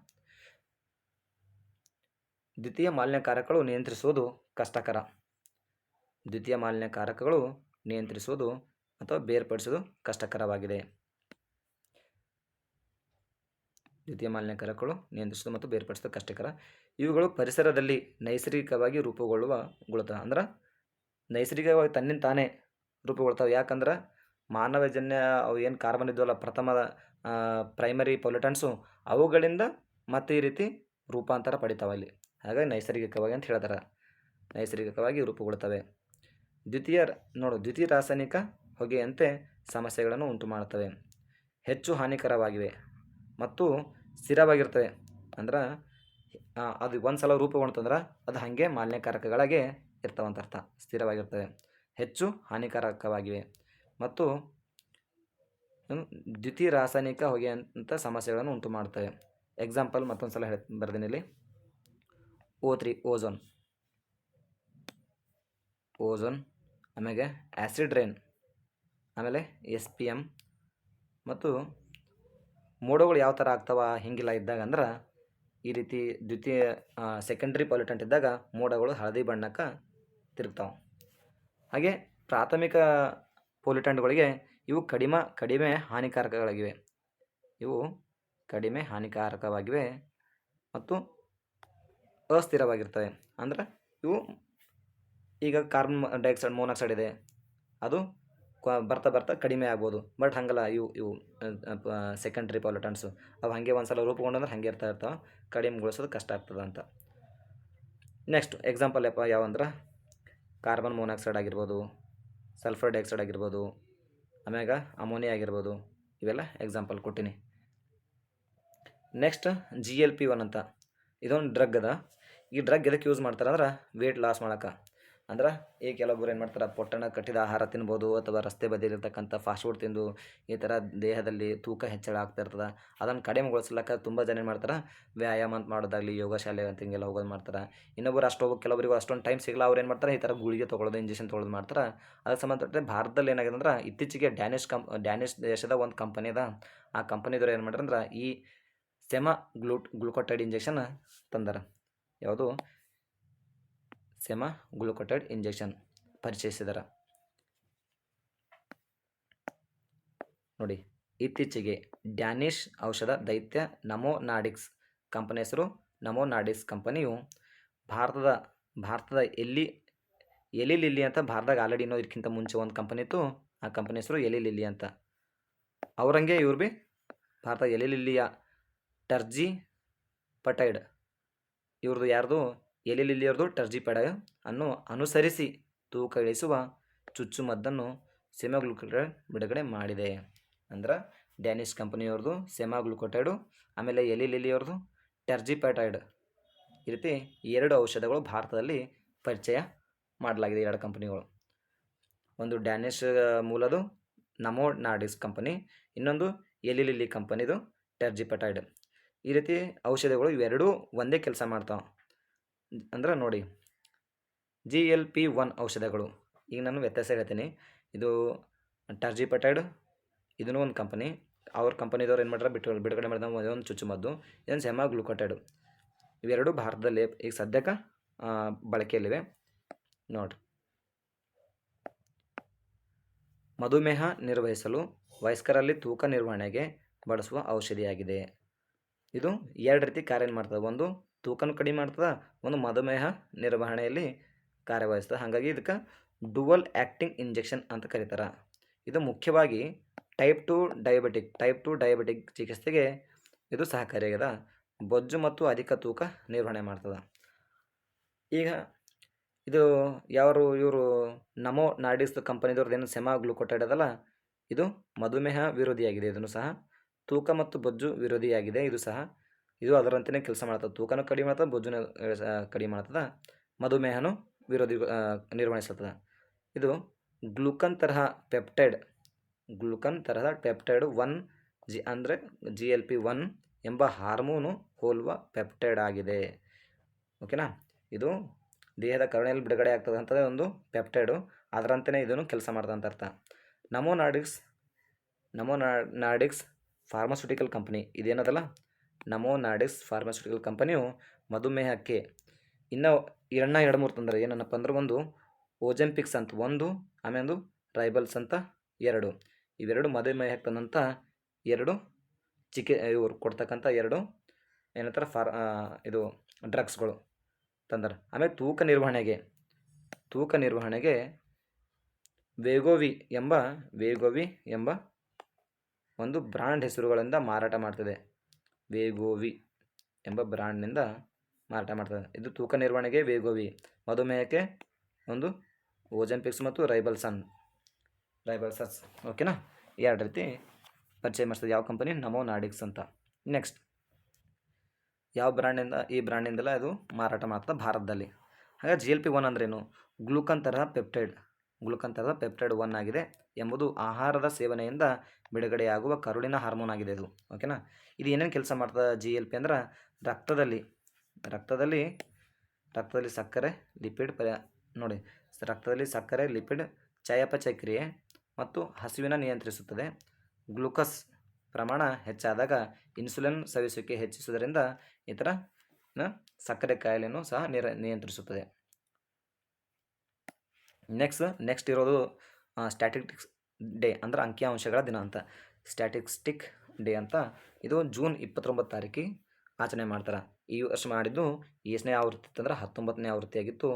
ದ್ವಿತೀಯ ಮಾಲಿನ್ಯಕಾರಕಗಳು ನಿಯಂತ್ರಿಸುವುದು ಕಷ್ಟಕರ. ದ್ವಿತೀಯ ಮಾಲಿನ್ಯಕಾರಕಗಳು ನಿಯಂತ್ರಿಸುವುದು ಅಥವಾ ಬೇರ್ಪಡಿಸುವುದು ಕಷ್ಟಕರವಾಗಿದೆ. ದ್ವಿತೀಯ ಮಾಲಿನ್ಯಕಾರಕಗಳು ನಿಯಂತ್ರಿಸುವುದು ಮತ್ತು ಬೇರ್ಪಡಿಸುವುದು ಕಷ್ಟಕರ. ಇವುಗಳು ಪರಿಸರದಲ್ಲಿ ನೈಸರ್ಗಿಕವಾಗಿ ರೂಪುಗೊಳ್ಳುತ್ತವೆ. ಅಂದ್ರೆ ನೈಸರ್ಗಿಕವಾಗಿ ತನ್ನಿಂದ ತಾನೇ ರೂಪುಗೊಳ್ತಾವೆ. ಯಾಕಂದ್ರೆ ಮಾನವಜನ್ಯ ಅವು ಏನು ಕಾರ್ಬನ್ ಇದ್ವಲ್ಲ, ಪ್ರೈಮರಿ ಪೊಲ್ಯೂಟೆಂಟ್ಸು, ಅವುಗಳಿಂದ ಮತ್ತೆ ಈ ರೀತಿ ರೂಪಾಂತರ ಪಡಿತಾವೆ ಅಲ್ಲಿ. ಹಾಗಾಗಿ ನೈಸರ್ಗಿಕವಾಗಿ ಅಂತ ಹೇಳ್ತಾರೆ. ನೈಸರ್ಗಿಕವಾಗಿ ರೂಪುಗೊಳ್ಳುತ್ತವೆ. ದ್ವಿತೀಯ ರಾಸಾಯನಿಕ ಹೊಗೆಯಂತೆ ಸಮಸ್ಯೆಗಳನ್ನು ಉಂಟು ಮಾಡುತ್ತವೆ. ಹೆಚ್ಚು ಹಾನಿಕರವಾಗಿವೆ ಮತ್ತು ಸ್ಥಿರವಾಗಿರ್ತವೆ. ಅಂದ್ರೆ ಅದು ಒಂದು ಸಲ ರೂಪುಗೊಂಡ್ತಂದ್ರೆ ಅದು ಹಾಗೆ ಮಾಲಿನ್ಯಕಾರಕಗಳಾಗೆ ಇರ್ತಾವಂತ ಅರ್ಥ. ಸ್ಥಿರವಾಗಿರ್ತವೆ, ಹೆಚ್ಚು ಹಾನಿಕಾರಕವಾಗಿವೆ ಮತ್ತು ದ್ವಿತೀಯ ರಾಸಾಯನಿಕ ಹೊಗೆಯಂಥ ಸಮಸ್ಯೆಗಳನ್ನು ಉಂಟು ಮಾಡ್ತವೆ. ಎಕ್ಸಾಂಪಲ್ ಮತ್ತೊಂದು ಸಲ ಬರ್ತೀನಿ ಇಲ್ಲಿ. O3 ಓಝೋನ್, ಆಮೇಲೆ ಆ್ಯಸಿಡ್ ರೈನ್, ಆಮೇಲೆ SPM. ಮತ್ತು ಮೋಡಗಳು ಯಾವ ಥರ ಆಗ್ತಾವ ಹಿಂಗಿಲ್ಲ ಇದ್ದಾಗ ಅಂದ್ರೆ ಈ ರೀತಿ ಸೆಕೆಂಡ್ರಿ ಪಾಲ್ಯೂಟೆಂಟ್ ಇದ್ದಾಗ ಮೋಡಗಳು ಹಳದಿ ಬಣ್ಣಕ್ಕೆ ತಿರುಗ್ತಾವೆ. ಹಾಗೆ ಪ್ರಾಥಮಿಕ ಪೊಲ್ಯೂಟೆಂಟ್ಗಳಿಗೆ ಇವು ಕಡಿಮೆ ಹಾನಿಕಾರಕವಾಗಿವೆ. ಮತ್ತು ಅಸ್ಥಿರವಾಗಿರ್ತವೆ. ಅಂದ್ರೆ ಇವು ಈಗ ಕಾರ್ಬನ್ ಡೈಆಕ್ಸೈಡ್ ಮೋನಾಕ್ಸೈಡ್ ಇದೆ, ಅದು ಬರ್ತಾ ಬರ್ತಾ ಕಡಿಮೆ ಆಗ್ಬೋದು. ಬಟ್ ಹಂಗಲ್ಲ, ಇವು ಸೆಕೆಂಡ್ರಿ ಪಾಲ್ಯೂಟನ್ಸು ಅವು ಹಾಗೆ ಒಂದು ಸಲ ರೂಪುಗೊಂಡ್ರೆ ಹಾಗೆ ಇರ್ತಾವೆ, ಕಡಿಮೆಗೊಳಿಸೋದು ಕಷ್ಟ ಆಗ್ತದೆ ಅಂತ. ನೆಕ್ಸ್ಟ್ ಎಕ್ಸಾಂಪಲ್ ಯಾವಂದ್ರೆ ಕಾರ್ಬನ್ ಮೋನಾಕ್ಸೈಡ್ ಆಗಿರ್ಬೋದು, ಸಲ್ಫರ್ ಡೈಆಕ್ಸೈಡ್ ಆಗಿರ್ಬೋದು, ಆಮ್ಯಾಗ ಅಮೋನಿಯಾ ಆಗಿರ್ಬೋದು, ಇವೆಲ್ಲ ಎಕ್ಸಾಂಪಲ್ ಕೊಟ್ಟಿನಿ. ನೆಕ್ಸ್ಟ್ GLP-1 ಅಂತ ಇದೊಂದು ಡ್ರಗ್ ಅದ. ಈ ಡ್ರಗ್ ಎದಕ್ಕೆ ಯೂಸ್ ಮಾಡ್ತಾರೆ ಅಂದ್ರೆ ವೇಟ್ ಲಾಸ್ ಮಾಡೋಕೆ. ಅಂದ್ರೆ ಈಗ ಕೆಲವೊಬ್ಬರು ಏನು ಮಾಡ್ತಾರೆ, ಪೊಟ್ಟಣ ಕಟ್ಟಿದ ಆಹಾರ ತಿನ್ಬೋದು ಅಥವಾ ರಸ್ತೆ ಬದಿಯಲ್ಲಿರ್ತಕ್ಕಂಥ ಫಾಸ್ಟ್ ಫುಡ್ ತಿಂದು ಈ ಥರ ದೇಹದಲ್ಲಿ ತೂಕ ಹೆಚ್ಚಳ ಆಗ್ತಾ ಇರ್ತದೆ. ಅದನ್ನು ಕಡಿಮೆಗೊಳಿಸ್ಲಿಕ್ಕೆ ತುಂಬ ಜನ ಏನು ಮಾಡ್ತಾರೆ, ವ್ಯಾಯಾಮ ಅಂತ ಮಾಡೋದಾಗಲಿ, ಯೋಗ ಶಾಲೆ ಅಂತ ಹಿಂಗೆಲ್ಲ ಹೋಗೋದು ಮಾಡ್ತಾರೆ. ಇನ್ನೊಬ್ಬರು ಕೆಲವರಿಗೂ ಅಷ್ಟೊಂದು ಟೈಮ್ ಸಿಗಲ್ಲ, ಅವ್ರು ಏನು ಮಾಡ್ತಾರೆ, ಈ ಥರ ಗುಳಿಗೆ ತೊಗೊಳ್ಳೋದು, ಇಂಜೆಕ್ಷನ್ ತೊಗೊಳ್ಳೋದು ಮಾಡ್ತಾರೆ. ಅದಕ್ಕೆ ಸಂಬಂಧಪಟ್ಟರೆ ಭಾರತದಲ್ಲಿ ಏನಾಗಿದೆ ಅಂದ್ರೆ ಇತ್ತೀಚೆಗೆ ಡ್ಯಾನಿಷ್ ದೇಶದ ಒಂದು ಕಂಪನಿ ಅದ. ಆ ಕಂಪನಿದವ್ರು ಏನು ಮಾಡ್ಯಾರ ಅಂದ್ರೆ ಈ ಗ್ಲುಕೋಟೈಡ್ ಇಂಜೆಕ್ಷನ್ ತಂದಾರ. ಯಾವುದು ಗ್ಲುಕೋಟೈಡ್ ಇಂಜೆಕ್ಷನ್ ಪರಿಚಯಿಸಿದಾರೆ ನೋಡಿ. ಇತ್ತೀಚೆಗೆ ಡ್ಯಾನಿಷ್ ಔಷಧ ದೈತ್ಯ ನಮೋನಾರ್ಡಿಕ್ಸ್ ಕಂಪನಿ ಹೆಸರು ನಮೋನಾರ್ಡಿಕ್ಸ್ ಕಂಪನಿಯು ಭಾರತದ ಎಲಿ ಲಿಲ್ಲಿ ಅಂತ ಭಾರತದಾಗ ಆಲ್ರೆಡಿ ಇನ್ನೂ ಇದಕ್ಕಿಂತ ಮುಂಚೆ ಒಂದು ಕಂಪನಿ ಇತ್ತು. ಆ ಕಂಪನಿ ಹೆಸರು ಎಲಿ ಲಿಲ್ಲಿ ಅಂತ. ಅವರಂಗೆ ಇವ್ರು ಭೀ ಭಾರತ ಎಲಿ ಲಿಲ್ಲಿಯ ಟರ್ಜಿಪಟೈಡ್, ಇವ್ರದ್ದು ಯಾರ್ದು ಎಲಿ ಲಿಲ್ಲಿಯವ್ರದ್ದು ಟರ್ಜಿಪಟೈಡ್ ಅನ್ನು ಅನುಸರಿಸಿ ತೂಕ ಇಳಿಸುವ ಚುಚ್ಚುಮದ್ದನ್ನು ಸೆಮಾಗ್ಲುಕೋಟೈಡ್ ಬಿಡುಗಡೆ ಮಾಡಿದೆ. ಅಂದ್ರೆ ಡ್ಯಾನಿಷ್ ಕಂಪನಿಯವ್ರದ್ದು ಸೆಮಾಗ್ಲುಕೋಟೈಡು, ಆಮೇಲೆ ಎಲಿ ಲಿಲ್ಲಿಯವ್ರದ್ದು ಟರ್ಜಿಪಟೈಡ್, ಈ ರೀತಿ 2 ಔಷಧಗಳು ಭಾರತದಲ್ಲಿ ಪರಿಚಯ ಮಾಡಲಾಗಿದೆ. 2 ಕಂಪನಿಗಳು, ಒಂದು ಡ್ಯಾನಿಷ್ ಮೂಲದು ನಮೋನಾರ್ಡಿಕ್ಸ್ ಕಂಪನಿ, ಇನ್ನೊಂದು ಎಲಿ ಲಿಲ್ಲಿ ಕಂಪನಿದು ಟರ್ಜಿಪಟೈಡ್. ಈ ರೀತಿ ಔಷಧಿಗಳು ಇವೆರಡೂ ಒಂದೇ ಕೆಲಸ ಮಾಡ್ತಾವೆ. ಅಂದ್ರೆ ನೋಡಿ, GLP-1 ಔಷಧಗಳು, ಈಗ ನಾನು ವ್ಯತ್ಯಾಸ ಹೇಳ್ತೀನಿ. ಇದು ಟರ್ಜಿಪಟೈಡ್, ಇದೂ ಒಂದು ಕಂಪನಿ, ಅವ್ರ ಕಂಪನಿದವ್ರು ಏನು ಮಾಡ್ತಾರೆ, ಬಿಡುಗಡೆ ಮಾಡಿದ ಒಂದು ಚುಚ್ಚುಮದ್ದು. ಇದನ್ನು ಸೆಮಾಗ್ಲುಕೋಟೈಡ್. ಇವೆರಡು ಭಾರತದಲ್ಲಿ ಈಗ ಸದ್ಯಕ್ಕೆ ಬಳಕೆಯಲ್ಲಿವೆ ನೋಡಿರಿ. ಮಧುಮೇಹ ನಿರ್ವಹಿಸಲು ವಯಸ್ಕರಲ್ಲಿ ತೂಕ ನಿರ್ವಹಣೆಗೆ ಬಳಸುವ ಔಷಧಿಯಾಗಿದೆ. ಇದು 2 ರೀತಿ ಕಾರ್ಯ ಮಾಡ್ತದೆ. ಒಂದು ತೂಕನೂ ಕಡಿಮೆ ಮಾಡ್ತದೆ, ಒಂದು ಮಧುಮೇಹ ನಿರ್ವಹಣೆಯಲ್ಲಿ ಕಾರ್ಯವಹಿಸ್ತದೆ. ಹಾಗಾಗಿ ಇದಕ್ಕೆ ಡುವಲ್ ಆ್ಯಕ್ಟಿಂಗ್ ಇಂಜೆಕ್ಷನ್ ಅಂತ ಕರೀತಾರೆ. ಇದು ಮುಖ್ಯವಾಗಿ ಟೈಪ್ 2 ಡಯಾಬಿಟಿಕ್ ಚಿಕಿತ್ಸೆಗೆ ಇದು ಸಹಕಾರಿಯಾಗಿದೆ. ಬೊಜ್ಜು ಮತ್ತು ಅಧಿಕ ತೂಕ ನಿರ್ವಹಣೆ ಮಾಡ್ತದೆ. ಈಗ ಇದು ಇವರು ನಮೋನಾರ್ಡಿಕ್ಸ್ ಕಂಪನಿದವ್ರದ್ದು ಏನು ಸೆಮಾಗ್ಲುಕೋಟೈಡ್ ಅದಲ್ಲ, ಇದು ಮಧುಮೇಹ ವಿರೋಧಿಯಾಗಿದೆ. ಇದನ್ನು ಸಹ ತೂಕ ಮತ್ತು ಬೊಜ್ಜು ವಿರೋಧಿಯಾಗಿದೆ. ಇದು ಅದರಂತೆಯೇ ಕೆಲಸ ಮಾಡ್ತದೆ. ತೂಕನೂ ಕಡಿಮೆ ಮಾಡ್ತದೆ, ಬೊಜ್ಜುನ ಕಡಿಮೆ ಮಾಡ್ತದೆ, ಮಧುಮೇಹನೂ ನಿರ್ವಹಿಸ್ತದೆ. ಇದು ಗ್ಲುಕನ್ ತರಹ ಪೆಪ್ಟೈಡ್ 1 ಅಂದರೆ GLP-1 ಎಂಬ ಹಾರ್ಮೋನು ಹೋಲುವ ಪೆಪ್ಟೈಡ್ ಆಗಿದೆ. ಓಕೆನಾ. ಇದು ದೇಹದ ಕರುಣೆಯಲ್ಲಿ ಬಿಡುಗಡೆ ಆಗ್ತದೆ ಅಂತಲೇ ಒಂದು ಪೆಪ್ಟೈಡು, ಅದರಂತೆಯೇ ಇದನ್ನು ಕೆಲಸ ಮಾಡ್ತದೆ ಅಂತ ಅರ್ಥ. ನಮೋನಾರ್ಡಿಕ್ಸ್ ಫಾರ್ಮಾಸ್ಯೂಟಿಕಲ್ ಕಂಪನಿ ಇದೇನದಲ್ಲ, ನಮೋನಾರ್ಡಿಕ್ಸ್ ಫಾರ್ಮಾಸ್ಯೂಟಿಕಲ್ ಕಂಪನಿಯು ಮಧುಮೇಹಕ್ಕೆ ಇನ್ನೂ 2-3 ತಂದರೆ ಏನನ್ನಪ್ಪ ಅಂದ್ರೆ, ಒಂದು ಓಜೆಂಪಿಕ್ಸ್ ಅಂತ ಒಂದು, ಆಮೇಲೆ ರೈಬಲ್ಸ್ ಅಂತ 2. ಇವೆರಡು ಮಧುಮೇಹಕ್ಕೆ ತಂದಂಥ 2 ಇವರು ಕೊಡ್ತಕ್ಕಂಥ 2 ಏನಂತಾರೆ ಇದು ಡ್ರಗ್ಸ್ಗಳು ತಂದರೆ. ಆಮೇಲೆ ತೂಕ ನಿರ್ವಹಣೆಗೆ ವೇಗೋವಿ ಎಂಬ ಒಂದು ಬ್ರ್ಯಾಂಡ್ ಹೆಸರುಗಳಿಂದ ಮಾರಾಟ ಮಾಡ್ತದೆ. ವೇಗೋವಿ ಎಂಬ ಬ್ರ್ಯಾಂಡ್ನಿಂದ ಮಾರಾಟ ಮಾಡ್ತದೆ. ಇದು ತೂಕ ನಿರ್ವಹಣೆಗೆ ವೇಗೋವಿ, ಮಧುಮೇಹಕ್ಕೆ ಒಂದು ಓಜೆಂಪಿಕ್ಸ್ ಮತ್ತು ರೈಬಲ್ಸಸ್. ಓಕೆನಾ. 2 ರೀತಿ ಪರಿಚಯ ಮಾಡಿಸ್ತದೆ ಯಾವ ಕಂಪನಿ, ನಮೋನಾರ್ಡಿಕ್ಸ್ ಅಂತ. ನೆಕ್ಸ್ಟ್ ಯಾವ ಬ್ರ್ಯಾಂಡಿಂದ, ಈ ಬ್ರ್ಯಾಂಡಿಂದೆಲ್ಲ ಇದು ಮಾರಾಟ ಮಾಡ್ತದೆ ಭಾರತದಲ್ಲಿ. ಹಾಗಾಗಿ GLP-1 ಅಂದ್ರೇನು, ಗ್ಲುಕನ್ ತರಹ ಪೆಪ್ಟೈಡ್ 1 ಆಗಿದೆ ಎಂಬುದು ಆಹಾರದ ಸೇವನೆಯಿಂದ ಬಿಡುಗಡೆಯಾಗುವ ಕರುಳಿನ ಹಾರ್ಮೋನ್ ಆಗಿದೆ ಇದು. ಓಕೆನಾ. ಇದು ಏನೇನು ಕೆಲಸ ಮಾಡ್ತದೆ GLP ಅಂದ್ರೆ, ರಕ್ತದಲ್ಲಿ ಸಕ್ಕರೆ, ಲಿಪಿಡ್ ನೋಡಿ, ರಕ್ತದಲ್ಲಿ ಸಕ್ಕರೆ, ಲಿಪಿಡ್ ಚಯಾಪಚಯ ಕ್ರಿಯೆ ಮತ್ತು ಹಸಿವಿನ ನಿಯಂತ್ರಿಸುತ್ತದೆ. ಗ್ಲೂಕೋಸ್ ಪ್ರಮಾಣ ಹೆಚ್ಚಾದಾಗ ಇನ್ಸುಲಿನ್ ಸ್ರವಿಸುವಿಕೆ ಹೆಚ್ಚಿಸುವುದರಿಂದ ಈ ಥರ ಸಕ್ಕರೆ ಕಾಯಿಲೆಯನ್ನು ಸಹ ನಿಯಂತ್ರಿಸುತ್ತದೆ. ನೆಕ್ಸ್ಟ್ ಇರೋದು ಸ್ಟ್ಯಾಟಿಸ್ಟಿಕ್ಸ್ ಡೇ ಅಂದರೆ ಅಂಕಿಅಂಶಗಳ ದಿನ ಅಂತ. ಸ್ಟ್ಯಾಟಿಸ್ಟಿಕ್ ಡೇ ಅಂತ ಇದು ಜೂನ್ 29 ತಾರೀಕಿಗೆ ಆಚರಣೆ ಮಾಡ್ತಾರೆ. ಈ ವರ್ಷ ಮಾಡಿದ್ದು ಎಷ್ಟನೇ ಆವೃತ್ತಿ ಇತ್ತಂದ್ರೆ 19ನೇ ಆವೃತ್ತಿ ಆಗಿತ್ತು.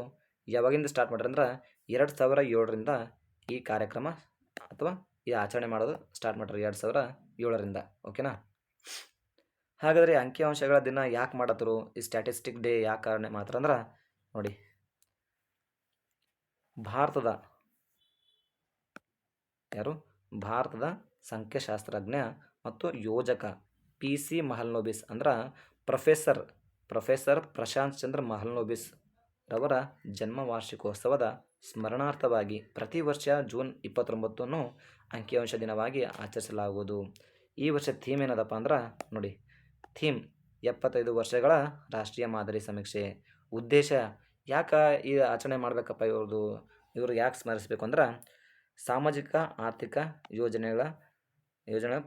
ಯಾವಾಗಿಂದ ಸ್ಟಾರ್ಟ್ ಮಾಡ್ರಿ ಅಂದ್ರೆ 2007ರಿಂದ ಈ ಕಾರ್ಯಕ್ರಮ ಅಥವಾ ಈ ಆಚರಣೆ ಮಾಡೋದು ಸ್ಟಾರ್ಟ್ ಮಾಡ್ರಿ 2007ರಿಂದ. ಓಕೆನಾ. ಹಾಗಾದರೆ ಅಂಕಿಅಂಶಗಳ ದಿನ ಯಾಕೆ ಮಾಡತ್ತರು, ಈ ಸ್ಟ್ಯಾಟಿಸ್ಟಿಕ್ ಡೇ ಯಾಕೆ ಕಾರಣ ಮಾಡ್ತಾರೆ ಅಂದ್ರೆ ನೋಡಿ, ಭಾರತದ ಸಂಖ್ಯಾಶಾಸ್ತ್ರಜ್ಞ ಮತ್ತು ಯೋಜಕ PC ಮಹಲ್ನೋಬಿಸ್ ಅಂದ್ರೆ ಪ್ರೊಫೆಸರ್ ಪ್ರಶಾಂತ್ ಚಂದ್ರ ಮಹಲ್ನೋಬಿಸ್ ರವರ ಜನ್ಮ ವಾರ್ಷಿಕೋತ್ಸವದ ಸ್ಮರಣಾರ್ಥವಾಗಿ ಪ್ರತಿ ವರ್ಷ ಜೂನ್ 29 ಅಂಕಿಅಂಶ ದಿನವಾಗಿ ಆಚರಿಸಲಾಗುವುದು. ಈ ವರ್ಷ ಥೀಮ್ ಏನದಪ್ಪ ಅಂದ್ರೆ ನೋಡಿ, ಥೀಮ್ 75 ವರ್ಷಗಳ ರಾಷ್ಟ್ರೀಯ ಮಾದರಿ ಸಮೀಕ್ಷೆ. ಉದ್ದೇಶ ಯಾಕೆ ಈ ಆಚರಣೆ ಮಾಡಬೇಕಪ್ಪ, ಇವರು ಯಾಕೆ ಸ್ಮರಿಸಬೇಕು ಅಂದ್ರೆ ಸಾಮಾಜಿಕ ಆರ್ಥಿಕ ಯೋಜನೆಗಳ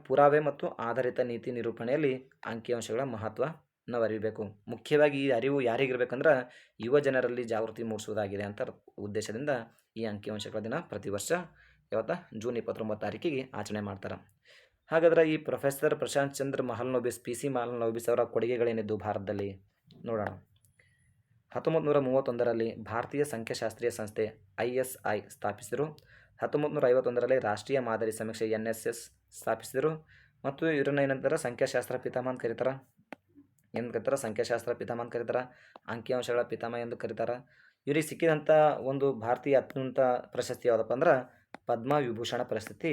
ಪುರಾವೆ ಮತ್ತು ಆಧಾರಿತ ನೀತಿ ನಿರೂಪಣೆಯಲ್ಲಿ ಅಂಕಿಅಂಶಗಳ ಮಹತ್ವನ ಅರಿಯಬೇಕು. ಮುಖ್ಯವಾಗಿ ಈ ಅರಿವು ಯಾರಿಗಿರ್ಬೇಕಂದ್ರೆ ಯುವ ಜನರಲ್ಲಿ ಜಾಗೃತಿ ಮೂಡಿಸುವುದಾಗಿದೆ ಅಂತ ಉದ್ದೇಶದಿಂದ ಈ ಅಂಕಿಅಂಶಗಳ ದಿನ ಪ್ರತಿ ವರ್ಷ ಜೂನ್ 29 ತಾರೀಕಿಗೆ ಆಚರಣೆ ಮಾಡ್ತಾರೆ. ಹಾಗಾದ್ರೆ ಈ ಪ್ರೊಫೆಸರ್ ಪ್ರಶಾಂತ್ ಚಂದ್ರ ಮಹಲ್ನೋಬಿಸ್ PC ಮಹಲ್ನೋಬಿಸ್ ಅವರ ಕೊಡುಗೆಗಳೇನಿದ್ದು ಭಾರತದಲ್ಲಿ ನೋಡೋಣ. 1931ರಲ್ಲಿ ಭಾರತೀಯ ಸಂಖ್ಯಾಶಾಸ್ತ್ರೀಯ ಸಂಸ್ಥೆ ISI ಸ್ಥಾಪಿಸಿದರು. 1951ರಲ್ಲಿ ರಾಷ್ಟ್ರೀಯ ಮಾದರಿ ಸಮೀಕ್ಷೆ NSS ಸ್ಥಾಪಿಸಿದರು. ಮತ್ತು ಇವರನ್ನ ಏನಂತಾರೆ, ಸಂಖ್ಯಾಶಾಸ್ತ್ರ ಪಿತಾಮಹ ಅಂತ ಕರೀತಾರೆ. ಏನು ಕರೀತಾರೆ? ಸಂಖ್ಯಾಶಾಸ್ತ್ರ ಪಿತಾಮಹ ಅಂತ ಕರೀತಾರೆ. ಅಂಕಿಅಂಶಗಳ ಪಿತಾಮಹ ಎಂದು ಕರೀತಾರೆ. ಇವರಿಗೆ ಸಿಕ್ಕಿದಂಥ ಒಂದು ಭಾರತೀಯ ಅತ್ಯುನ್ನತ ಪ್ರಶಸ್ತಿ ಯಾವುದಪ್ಪ ಅಂದ್ರೆ ಪದ್ಮವಿಭೂಷಣ ಪ್ರಶಸ್ತಿ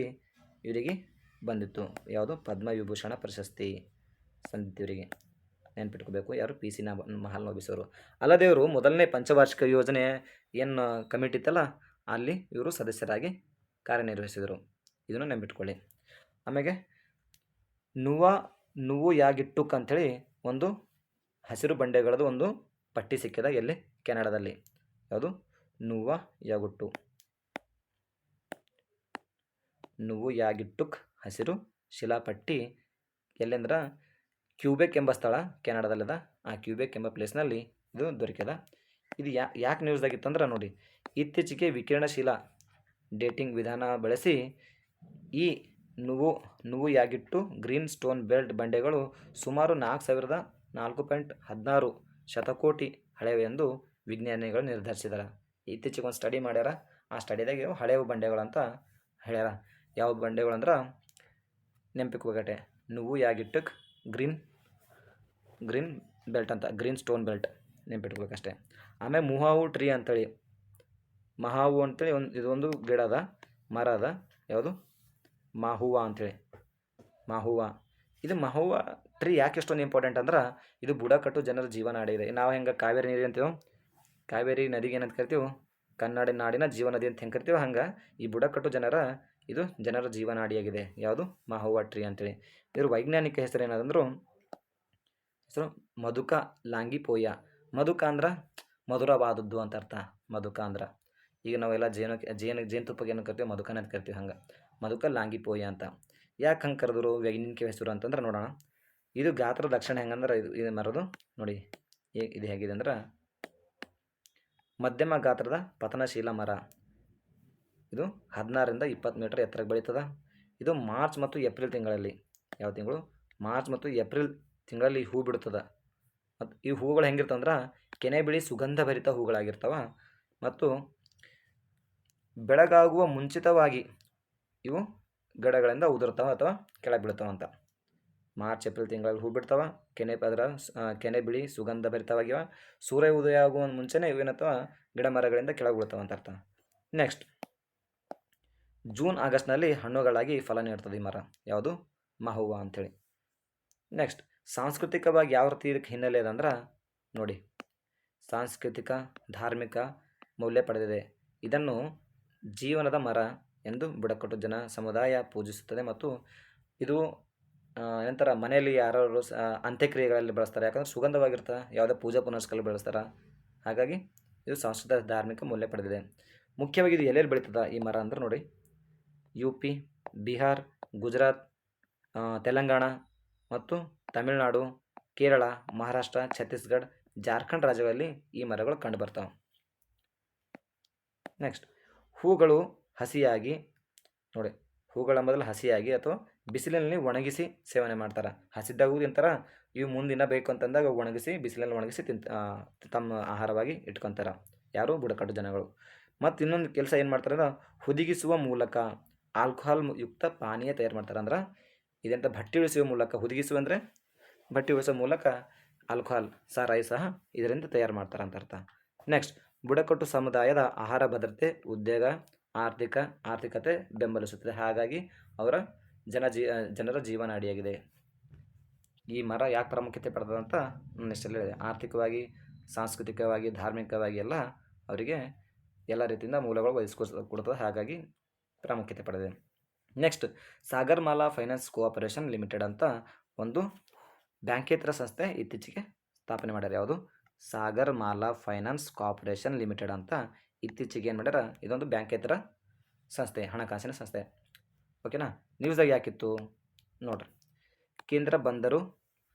ಇವರಿಗೆ ಬಂದಿತ್ತು. ಯಾವುದು? ಪದ್ಮವಿಭೂಷಣ ಪ್ರಶಸ್ತಿ ಸಂದಿತ್ತು ಇವರಿಗೆ. ನೆನ್ಪಿಟ್ಕೋಬೇಕು. ಯಾರು? PC ಮಹಲ್ನೋಬಿಸ್ ಅವರು. ಅಲ್ಲದೆ ಇವರು ಮೊದಲನೇ ಪಂಚವಾರ್ಷಿಕ ಯೋಜನೆ ಏನು ಕಮಿಟಿ ಇತ್ತಲ್ಲ, ಅಲ್ಲಿ ಇವರು ಸದಸ್ಯರಾಗಿ ಇದನ್ನು ನೆನ್ಪಿಟ್ಕೊಳ್ಳಿ. ಆಮೇಲೆ ನುವ್ವು ಯಾಗಿಟ್ಟುಕ್ ಅಂಥೇಳಿ ಒಂದು ಹಸಿರು ಬಂಡೆಗಳದ್ದು ಒಂದು ಪಟ್ಟಿ ಸಿಕ್ಕಿದ ಎಲ್ಲಿ? ಕೆನಡಾದಲ್ಲಿ. ಯಾವುದು? ನುವ್ವು ಯಾಗಿಟ್ಟುಕ್ ಹಸಿರು ಶಿಲಾಪಟ್ಟಿ ಎಲ್ಲೆಂದ್ರೆ ಕ್ಯೂಬೆಕ್ ಎಂಬ ಸ್ಥಳ ಕೆನಡಾದಲ್ಲದ. ಆ ಕ್ಯೂಬೆಕ್ ಎಂಬ ಪ್ಲೇಸ್ನಲ್ಲಿ ಇದು ದೊರಕ್ಯದ. ಇದು ಯಾಕೆ ನ್ಯೂಸ್ದಾಗಿತ್ತಂದ್ರೆ ನೋಡಿ, ಇತ್ತೀಚೆಗೆ ವಿಕಿರಣಶೀಲ ಡೇಟಿಂಗ್ ವಿಧಾನ ಬಳಸಿ ಈ ನುವ್ವು ಯಾಗಿಟ್ಟು ಗ್ರೀನ್ ಸ್ಟೋನ್ ಬೆಲ್ಟ್ ಬಂಡೆಗಳು ಸುಮಾರು 4,4.16 ಶತಕೋಟಿ ಹಳೆವೆ ಎಂದು ವಿಜ್ಞಾನಿಗಳು ನಿರ್ಧರಿಸಿದ್ದಾರೆ. ಇತ್ತೀಚೆಗೆ ಒಂದು ಸ್ಟಡಿ ಮಾಡ್ಯಾರ. ಆ ಸ್ಟಡಿದಾಗ ಹಳೆವು ಬಂಡೆಗಳು ಅಂತ ಹೇಳ್ಯಾರ. ಯಾವ ಬಂಡೆಗಳು ಅಂದ್ರೆ ನೆನಪಿಟ್ಕೋಬೇಕಟ್ಟೆ, ನುವ್ವು ಯಾಗಿಟ್ಟಕ್ಕೆ ಗ್ರೀನ್ ಬೆಲ್ಟ್ ಅಂತ, ಗ್ರೀನ್ ಸ್ಟೋನ್ ಬೆಲ್ಟ್ ನೆನಪಿಟ್ಕೋಬೇಕಷ್ಟೆ. ಆಮೇಲೆ ಮುಹಾವು ಟ್ರೀ ಅಂತೇಳಿ, ಮಹಾವು ಅಂತೇಳಿ ಇದೊಂದು ಗಿಡ ಅದ, ಮರ ಅದ. ಯಾವುದು? ಮಾಹುವಾ ಅಂಥೇಳಿ. ಇದು ಮಹುವಾ ಟ್ರೀ ಯಾಕೆ ಎಷ್ಟೊಂದು ಇಂಪಾರ್ಟೆಂಟ್ ಅಂದ್ರೆ ಇದು ಬುಡಕಟ್ಟು ಜನರ ಜೀವನಾಡಿ ಇದೆ. ನಾವು ಹೆಂಗೆ ಕಾವೇರಿ ನೀರು ಅಂತೀವೋ, ಕಾವೇರಿ ನದಿಗೆ ಏನಂತ ಕರಿತೀವಿ? ಕನ್ನಡ ನಾಡಿನ ಜೀವನದಿ ಅಂತ ಹೆಂಗೆ ಕರಿತೀವೋ ಹಂಗೆ ಈ ಬುಡಕಟ್ಟು ಜನರ ಜೀವನಾಡಿಯಾಗಿದೆ. ಯಾವುದು? ಮಹುವಾ ಟ್ರೀ ಅಂತೇಳಿ. ಇದ್ರ ವೈಜ್ಞಾನಿಕ ಹೆಸರು ಏನದಂದ್ರು ಮಧುಕ ಲಾಂಗಿಪೋಯ. ಮಧುಕ ಅಂದ್ರೆ ಮಧುರವಾದದ್ದು ಅಂತ ಅರ್ಥ. ಮಧುಕ ಅಂದ್ರೆ ಈಗ ನಾವೆಲ್ಲ ಜೇನುತುಪ್ಪಗೆ ಏನು ಕರಿತೀವಿ? ಮಧುಕನ ಅಂತ ಕರಿತೀವಿ. ಹಂಗೆ ಮಧುಕ ಲಾಂಗಿಪೋಯ ಅಂತ. ಯಾಕೆ ಹಂಗೆ ಕರೆದ್ರು ವೈಜ್ಞಾನಿಕ ಹೆಸರು ಅಂತಂದ್ರೆ ನೋಡೋಣ. ಇದು ಗಾತ್ರದ ಲಕ್ಷಣ ಹೆಂಗಂದ್ರೆ ಇದು ಮರದು ನೋಡಿ, ಇದು ಹೇಗಿದೆ ಅಂದ್ರೆ ಮಧ್ಯಮ ಗಾತ್ರದ ಪತನಶೀಲ ಮರ. ಇದು 16ರಿಂದ 20 ಮೀಟರ್ ಎತ್ತರಕ್ಕೆ ಬೆಳೀತದ. ಇದು ಮಾರ್ಚ್ ಮತ್ತು ಏಪ್ರಿಲ್ ತಿಂಗಳಲ್ಲಿ, ಯಾವ ತಿಂಗಳು? ಮಾರ್ಚ್ ಮತ್ತು ಏಪ್ರಿಲ್ ತಿಂಗಳಲ್ಲಿ ಹೂ ಬಿಡುತ್ತದೆ. ಮತ್ತು ಈ ಹೂಗಳು ಹೆಂಗಿರ್ತವಂದ್ರೆ ಕೆನೆ ಬಿಳಿ ಸುಗಂಧಭರಿತ ಹೂಗಳಾಗಿರ್ತವ. ಮತ್ತು ಬೆಳಗಾಗುವ ಮುಂಚಿತವಾಗಿ ಇವು ಗಿಡಗಳಿಂದ ಉದುರ್ತಾವ ಅಥವಾ ಕೆಳಗೆ ಬೀಳ್ತಾವ ಅಂತ. ಮಾರ್ಚ್ ಏಪ್ರಿಲ್ ತಿಂಗಳಲ್ಲಿ ಹೂ ಬಿಡ್ತಾವ. ಕೆನೆ ಬಿಳಿ ಸುಗಂಧಭರಿತವಾಗಿವ. ಸೂರ್ಯ ಉದಯ ಆಗುವ ಮುಂಚೆನೇ ಇವೇನತ್ತವ ಗಿಡ ಮರಗಳಿಂದ ಕೆಳಗೆ ಬೀಳ್ತಾವ ಅಂತ ಅರ್ಥ. ನೆಕ್ಸ್ಟ್, ಜೂನ್ ಆಗಸ್ಟ್ನಲ್ಲಿ ಹಣ್ಣುಗಳಾಗಿ ಫಲ ನೀಡ್ತದೆ ಈ ಮರ. ಯಾವುದು? ಮಹುವಾ ಅಂಥೇಳಿ. ನೆಕ್ಸ್ಟ್, ಸಾಂಸ್ಕೃತಿಕವಾಗಿ ಯಾವ ರೀತಿ ಇದಕ್ಕೆ ಹಿನ್ನೆಲೆ ಇದೆ ಅಂದ್ರೆ ನೋಡಿ, ಸಾಂಸ್ಕೃತಿಕ ಧಾರ್ಮಿಕ ಮೌಲ್ಯ ಪಡೆದಿದೆ. ಇದನ್ನು ಜೀವನದ ಮರ ಎಂದು ಬುಡಕಟ್ಟು ಜನ ಸಮುದಾಯ ಪೂಜಿಸುತ್ತದೆ. ಮತ್ತು ಇದು ಏನಂತಾರೆ, ಮನೆಯಲ್ಲಿ ಯಾರು ಅಂತ್ಯಕ್ರಿಯೆಗಳಲ್ಲಿ ಬಳಸ್ತಾರೆ. ಯಾಕಂದ್ರೆ ಸುಗಂಧವಾಗಿರ್ತದೆ. ಯಾವುದೇ ಪೂಜಾ ಪುನಸ್ಕಾರಗಳಲ್ಲಿ ಬಳಸ್ತಾರೆ. ಹಾಗಾಗಿ ಇದು ಸಾಂಸ್ಕೃತಿಕ ಧಾರ್ಮಿಕ ಮೌಲ್ಯ ಪಡೆದಿದೆ. ಮುಖ್ಯವಾಗಿ ಇದು ಎಲ್ಲೆಲ್ಲಿ ಬೆಳೀತದ ಈ ಮರ ಅಂದ್ರೆ ನೋಡಿ, UP, ಬಿಹಾರ್, ಗುಜರಾತ್, ತೆಲಂಗಾಣ ಮತ್ತು ತಮಿಳುನಾಡು, ಕೇರಳ, ಮಹಾರಾಷ್ಟ್ರ, ಛತ್ತೀಸ್ಗಢ, ಜಾರ್ಖಂಡ್ ರಾಜ್ಯಗಳಲ್ಲಿ ಈ ಮರಗಳು ಕಂಡುಬರ್ತಾವೆ. ನೆಕ್ಸ್ಟ್, ಹೂಗಳು ಹಸಿಯಾಗಿ ನೋಡಿ, ಹೂಗಳ ಮೊದಲು ಹಸಿಯಾಗಿ ಅಥವಾ ಬಿಸಿಲಿನಲ್ಲಿ ಒಣಗಿಸಿ ಸೇವನೆ ಮಾಡ್ತಾರೆ. ಹಸಿದ್ದಾಗೂ ತಿಂತಾರೆ, ಇವು ಮುಂದಿನ ಬೇಕು ಅಂತಂದಾಗ ಒಣಗಿಸಿ ಬಿಸಿಲಲ್ಲಿ ಒಣಗಿಸಿ ತಮ್ಮ ಆಹಾರವಾಗಿ ಇಟ್ಕೊತಾರೆ ಯಾರು ಬುಡಕಟ್ಟು ಜನಗಳು. ಮತ್ತು ಇನ್ನೊಂದು ಕೆಲಸ ಏನು ಮಾಡ್ತಾರೆ ಅಂದ್ರೆ ಹುದುಗಿಸುವ ಮೂಲಕ ಆಲ್ಕೋಹಾಲ್ ಯುಕ್ತ ಪಾನೀಯ ತಯಾರು ಮಾಡ್ತಾರೆ. ಅಂದ್ರೆ ಇದೆಂತ ಭಟ್ಟಿ ಉಳಿಸುವ ಮೂಲಕ, ಹುದುಗಿಸುವ ಅಂದರೆ ಭಟ್ಟಿ ಉಳಿಸುವ ಮೂಲಕ ಆಲ್ಕೋಹಾಲ್ ಸಾರಾಯಿ ಸಹ ಇದರಿಂದ ತಯಾರು ಮಾಡ್ತಾರೆ ಅಂತ ಅರ್ಥ. ನೆಕ್ಸ್ಟ್, ಬುಡಕಟ್ಟು ಸಮುದಾಯದ ಆಹಾರ ಭದ್ರತೆ, ಉದ್ಯೋಗ, ಆರ್ಥಿಕತೆ ಬೆಂಬಲಿಸುತ್ತದೆ. ಹಾಗಾಗಿ ಅವರ ಜನರ ಜೀವನಾಡಿಯಾಗಿದೆ. ಈ ಮರ ಯಾಕೆ ಪ್ರಾಮುಖ್ಯತೆ ಪಡೆದಂತ ನಾನು ಇಷ್ಟೆಲ್ಲ ಹೇಳಿದೆ. ಆರ್ಥಿಕವಾಗಿ, ಸಾಂಸ್ಕೃತಿಕವಾಗಿ, ಧಾರ್ಮಿಕವಾಗಿ ಎಲ್ಲ ಅವರಿಗೆ ಎಲ್ಲ ರೀತಿಯಿಂದ ಮೂಲಗಳು ಕೊಡ್ತದೆ. ಹಾಗಾಗಿ ಪ್ರಾಮುಖ್ಯತೆ ಪಡೆದಿದೆ. Next, Sagarmala finance cooperation limited ಅಂತ ಒಂದು ಬ್ಯಾಂಕೇತರ ಸಂಸ್ಥೆ ಇತ್ತೀಚೆಗೆ ಸ್ಥಾಪನೆ ಮಾಡ್ಯಾರ. ಯಾವುದು? ಸಾಗರ್ಮಾಲಾ ಫೈನಾನ್ಸ್ ಕಾರ್ಪೊರೇಷನ್ ಲಿಮಿಟೆಡ್ ಅಂತ ಇತ್ತೀಚೆಗೆ ಏನು ಮಾಡ್ಯಾರ? ಇದೊಂದು ಬ್ಯಾಂಕೇತರ ಸಂಸ್ಥೆ, ಹಣಕಾಸಿನ ಸಂಸ್ಥೆ. ಓಕೆನಾ? ನ್ಯೂಸಾಗಿ ಯಾಕಿತ್ತು ನೋಡ್ರಿ. ಕೇಂದ್ರ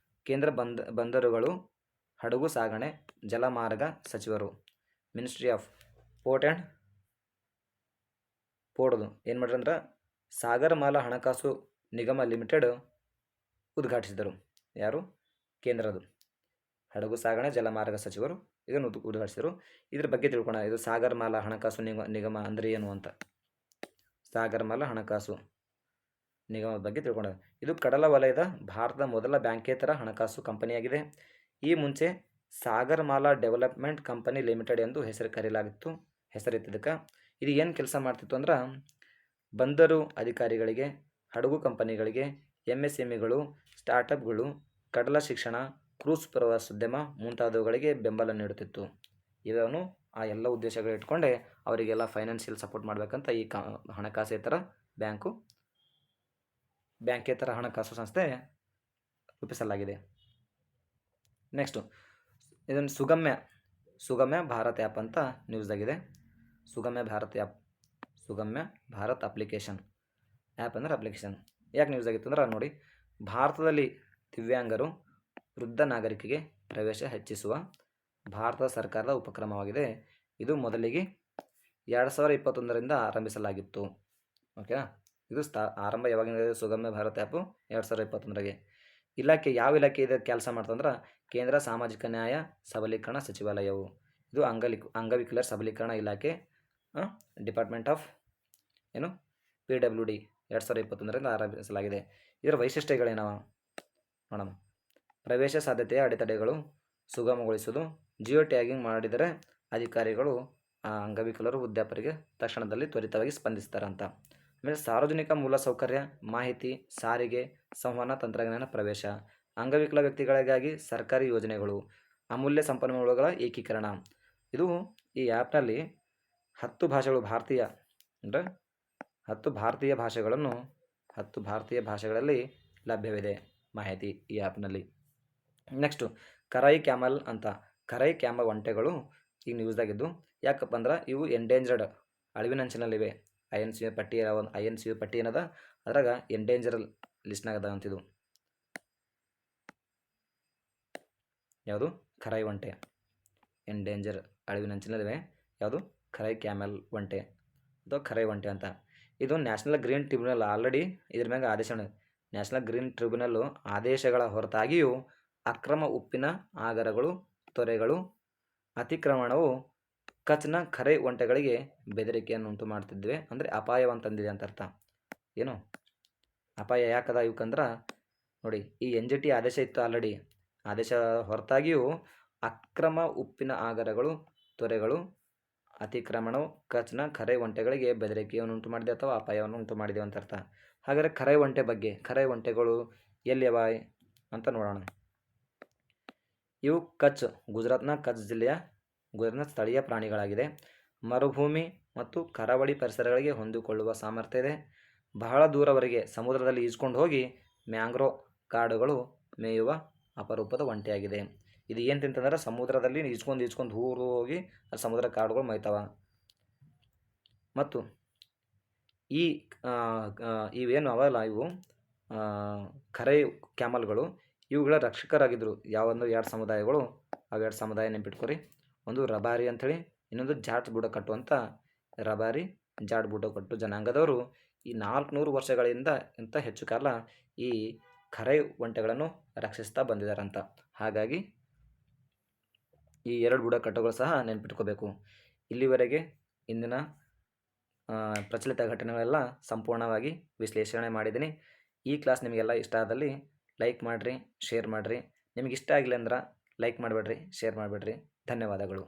ಬಂದರುಗಳು, ಹಡಗು ಸಾಗಣೆ, ಜಲಮಾರ್ಗ ಸಚಿವರು, ಮಿನಿಸ್ಟ್ರಿ ಆಫ್ ಪೋರ್ಟ್ ಏನು ಮಾಡ್ರಿ ಅಂದ್ರೆ ಸಾಗರಮಾಲಾ ಹಣಕಾಸು ನಿಗಮ ಲಿಮಿಟೆಡ್ ಉದ್ಘಾಟಿಸಿದರು. ಯಾರು? ಕೇಂದ್ರದು ಹಡಗು ಸಾಗಣೆ ಜಲಮಾರ್ಗ ಸಚಿವರು ಇದನ್ನು ಉದ್ಘಾಟಿಸಿದರು. ಇದ್ರ ಬಗ್ಗೆ ತಿಳ್ಕೊಳ್ಳೋಣ. ಇದು ಸಾಗರಮಾಲಾ ಹಣಕಾಸು ನಿಗಮ ಅಂದರೆ ಏನು ಅಂತ. ಸಾಗರಮಾಲಾ ಹಣಕಾಸು ನಿಗಮದ ಬಗ್ಗೆ ತಿಳ್ಕೊಳ್ಳೋಣ. ಇದು ಕಡಲ ವಲಯದ ಭಾರತದ ಮೊದಲ ಬ್ಯಾಂಕೇತರ ಹಣಕಾಸು ಕಂಪನಿಯಾಗಿದೆ. ಈ ಮುಂಚೆ ಸಾಗರಮಾಲಾ ಡೆವಲಪ್ಮೆಂಟ್ ಕಂಪನಿ ಲಿಮಿಟೆಡ್ ಎಂದು ಹೆಸರಿತ್ತಿದ್ದಕ್ಕೆ ಇದು ಏನು ಕೆಲಸ ಮಾಡ್ತಿತ್ತು ಅಂದ್ರೆ ಬಂದರು ಅಧಿಕಾರಿಗಳಿಗೆ, ಹಡಗು ಕಂಪನಿಗಳಿಗೆ, MSMEಗಳು, ಸ್ಟಾರ್ಟಪ್ಗಳು, ಕಡಲ ಶಿಕ್ಷಣ, ಕ್ರೂಸ್ ಪ್ರವಾಸೋದ್ಯಮ ಮುಂತಾದವುಗಳಿಗೆ ಬೆಂಬಲ ನೀಡುತ್ತಿತ್ತು. ಇದನ್ನು ಆ ಎಲ್ಲ ಉದ್ದೇಶಗಳು ಇಟ್ಕೊಂಡೆ ಅವರಿಗೆಲ್ಲ ಫೈನಾನ್ಷಿಯಲ್ ಸಪೋರ್ಟ್ ಮಾಡಬೇಕಂತ ಈ ಹಣಕಾಸೇತರ ಬ್ಯಾಂಕೇತರ ಹಣಕಾಸು ಸಂಸ್ಥೆ ರೂಪಿಸಲಾಗಿದೆ. ನೆಕ್ಸ್ಟು, ಇದನ್ನು ಸುಗಮ್ಯ ಭಾರತ್ ಆ್ಯಪ್ ಅಂತ ನ್ಯೂಸ್ದಾಗಿದೆ. ಸುಗಮ್ಯ ಭಾರತ್ ಅಪ್ಲಿಕೇಶನ್. ಆ್ಯಪ್ ಅಂದರೆ ಅಪ್ಲಿಕೇಶನ್. ಯಾಕೆ ನ್ಯೂಸ್ ಆಗಿತ್ತು ಅಂದ್ರೆ ನೋಡಿ, ಭಾರತದಲ್ಲಿ ದಿವ್ಯಾಂಗರು, ವೃದ್ಧ ನಾಗರಿಕರಿಗೆ ಪ್ರವೇಶ ಹೆಚ್ಚಿಸುವ ಭಾರತ ಸರ್ಕಾರದ ಉಪಕ್ರಮವಾಗಿದೆ. ಇದು ಮೊದಲಿಗೆ 2021ರಿಂದ ಆರಂಭಿಸಲಾಗಿತ್ತು. ಓಕೆನಾ? ಇದು ಆರಂಭ ಯಾವಾಗಿಂದ? ಸುಗಮ್ಯ ಭಾರತ್ ಆ್ಯಪು 2021ರಿಗೆ. ಯಾವ ಇಲಾಖೆ ಇದು ಕೆಲಸ ಮಾಡ್ತಂದ್ರೆ ಕೇಂದ್ರ ಸಾಮಾಜಿಕ ನ್ಯಾಯ ಸಬಲೀಕರಣ ಸಚಿವಾಲಯವು. ಇದು ಅಂಗವಿಕಲರ ಸಬಲೀಕರಣ ಇಲಾಖೆ, ಡಿಪಾರ್ಟ್ಮೆಂಟ್ ಆಫ್ PWD 2021ರಿಂದ ಆರಂಭಿಸಲಾಗಿದೆ. ಇದರ ವೈಶಿಷ್ಟ್ಯಗಳೇನವ ನೋಡೋಣ. ಪ್ರವೇಶ ಸಾಧ್ಯತೆಯ ಅಡೆತಡೆಗಳು ಸುಗಮಗೊಳಿಸುವುದು. ಜಿಯೋ ಟ್ಯಾಗಿಂಗ್ ಮಾಡಿದರೆ ಅಧಿಕಾರಿಗಳು ಅಂಗವಿಕಲರು, ವೃದ್ಧಾಪರಿಗೆ ತಕ್ಷಣದಲ್ಲಿ ತ್ವರಿತವಾಗಿ ಸ್ಪಂದಿಸ್ತಾರೆ ಅಂತ. ಆಮೇಲೆ ಸಾರ್ವಜನಿಕ ಮೂಲಸೌಕರ್ಯ, ಮಾಹಿತಿ, ಸಾರಿಗೆ, ಸಂವಹನ ತಂತ್ರಜ್ಞಾನ ಪ್ರವೇಶ, ಅಂಗವಿಕಲ ವ್ಯಕ್ತಿಗಳಿಗಾಗಿ ಸರ್ಕಾರಿ ಯೋಜನೆಗಳು, ಅಮೂಲ್ಯ ಸಂಪನ್ಮೂಲಗಳ ಏಕೀಕರಣ. ಇದು ಈ ಆ್ಯಪ್ನಲ್ಲಿ 10 ಭಾಷೆಗಳು, 10 ಭಾರತೀಯ ಭಾಷೆಗಳಲ್ಲಿ ಲಭ್ಯವಿದೆ ಮಾಹಿತಿ ಈ ಆ್ಯಪ್ನಲ್ಲಿ. ನೆಕ್ಸ್ಟು, ಕರೈ ಕ್ಯಾಮಲ್ ಅಂತ. ಕರೈ ಕ್ಯಾಮಲ್ ಒಂಟೆಗಳು ಈಗ ನ್ಯೂಸ್ದಾಗಿದ್ದು. ಯಾಕಪ್ಪ ಅಂದ್ರೆ ಇವು ಎಂಡೇಂಜರ್ಡ್, ಅಳಿವಿನಂಚಿನಲ್ಲಿವೆ. INCU ಪಟ್ಟಿ ಏನದ ಅದ್ರಾಗ ಎಂಡೇಂಜರ್ ಲಿಸ್ಟ್ನಾಗ ಅದ ಅಂತಿದು. ಯಾವುದು? ಕರೈ ಒಂಟೆ, ಎಂಡೇಂಜರ್, ಅಳಿವಿನಂಚಿನಲ್ಲಿವೆ. ಯಾವುದು? ಕರೈ ಕ್ಯಾಮಲ್ ಒಂಟೆ ಅಥವಾ ಕರೈ ಒಂಟೆ ಅಂತ. ಇದು ನ್ಯಾಷನಲ್ ಗ್ರೀನ್ ಟ್ರಿಬ್ಯುನಲ್ ಆಲ್ರೆಡಿ ಇದ್ರ ಮ್ಯಾಗ ನ್ಯಾಷನಲ್ ಗ್ರೀನ್ ಟ್ರಿಬ್ಯುನಲ್ಲು ಆದೇಶಗಳ ಹೊರತಾಗಿಯೂ ಅಕ್ರಮ ಉಪ್ಪಿನ ಆಗರಗಳು, ತೊರೆಗಳು ಅತಿಕ್ರಮಣವು ಕಚ್ನ ಕರೈ ಒಂಟೆಗಳಿಗೆ ಬೆದರಿಕೆಯನ್ನು ಉಂಟು ಮಾಡ್ತಿದ್ವಿ. ಅಂದರೆ ಅಪಾಯವಂತಂದಿದೆ ಅಂತ ಅರ್ಥ. ಏನು ಅಪಾಯ ಯಾಕದ ಇವಕ್ಕಂದ್ರೆ ನೋಡಿ, ಈ NGT ಆದೇಶ ಇತ್ತು ಆಲ್ರೆಡಿ. ಆದೇಶ ಹೊರತಾಗಿಯೂ ಅಕ್ರಮ ಉಪ್ಪಿನ ಆಗರಗಳು, ತೊರೆಗಳು ಅತಿಕ್ರಮಣವು ಕಚ್ನ ಕರೈ ಒಂಟೆಗಳಿಗೆ ಬೆದರಿಕೆಯನ್ನು ಉಂಟು ಮಾಡಿದೆ ಅಥವಾ ಅಪಾಯವನ್ನು ಉಂಟು ಮಾಡಿದೆ ಅಂತ ಅರ್ಥ. ಹಾಗಾದರೆ ಕರೈ ಒಂಟೆ ಬಗ್ಗೆ, ಕರೈ ಒಂಟೆಗಳು ಎಲ್ಲಿಯವ ಅಂತ ನೋಡೋಣ. ಇವು ಗುಜರಾತ್ನ ಕಚ್ ಜಿಲ್ಲೆಯ ಸ್ಥಳೀಯ ಪ್ರಾಣಿಗಳಾಗಿದೆ. ಮರುಭೂಮಿ ಮತ್ತು ಕರಾವಳಿ ಪರಿಸರಗಳಿಗೆ ಹೊಂದಿಕೊಳ್ಳುವ ಸಾಮರ್ಥ್ಯ ಇದೆ. ಬಹಳ ದೂರವರೆಗೆ ಸಮುದ್ರದಲ್ಲಿ ಈಜ್ಕೊಂಡು ಹೋಗಿ ಮ್ಯಾಂಗ್ರೋವ್ ಕಾಡುಗಳು ಮೇಯುವ ಅಪರೂಪದ ಒಂಟೆಯಾಗಿದೆ. ಇದು ಏನು ತಿಂತಂದ್ರೆ ಸಮುದ್ರದಲ್ಲಿ ಈಜ್ಕೊಂಡು ದೂರ ಹೋಗಿ ಸಮುದ್ರ ಕಾಡುಗಳು ಮೇಯ್ತಾವ. ಮತ್ತು ಇವೇನು ಅವಲ್ಲ, ಇವು ಕರೈ ಕ್ಯಾಮಲ್ಗಳು ಇವುಗಳ ರಕ್ಷಕರಾಗಿದ್ದರು. ಯಾವಂದ್ರೆ 2 ಸಮುದಾಯಗಳು. ಅವು 2 ಸಮುದಾಯ ನೆನಪಿಟ್ಕೊರಿ. ಒಂದು ರಬಾರಿ ಅಂಥೇಳಿ, ಇನ್ನೊಂದು ಜಾಟ್ ಬುಡಕಟ್ಟು ಅಂತ. ರಬಾರಿ, ಜಾಟ್ ಬುಡಕಟ್ಟು ಜನಾಂಗದವರು ಈ 400 ವರ್ಷಗಳಿಂದ ಇಂತ ಹೆಚ್ಚು ಕಾಲ ಈ ಕರೈ ಒಂಟೆಗಳನ್ನು ರಕ್ಷಿಸ್ತಾ ಬಂದಿದ್ದಾರಂತ. ಹಾಗಾಗಿ ಈ 2 ಬುಡಕಟ್ಟುಗಳು ಸಹ ನೆನ್ಪಿಟ್ಕೋಬೇಕು. ಇಲ್ಲಿವರೆಗೆ ಇಂದಿನ ಪ್ರಚಲಿತ ಘಟನೆಗಳೆಲ್ಲ ಸಂಪೂರ್ಣವಾಗಿ ವಿಶ್ಲೇಷಣೆ ಮಾಡಿದ್ದೀನಿ. ಈ ಕ್ಲಾಸ್ ನಿಮಗೆಲ್ಲ ಇಷ್ಟ ಆದಲ್ಲಿ ಲೈಕ್ ಮಾಡಿರಿ, ಶೇರ್ ಮಾಡಿರಿ. ನಿಮಗೆ ಇಷ್ಟ ಆಗಿಲ್ಲ ಅಂದ್ರೆ ಲೈಕ್ ಮಾಡಬೇಡ್ರಿ, ಶೇರ್ ಮಾಡಬೇಡ್ರಿ. ಧನ್ಯವಾದಗಳು.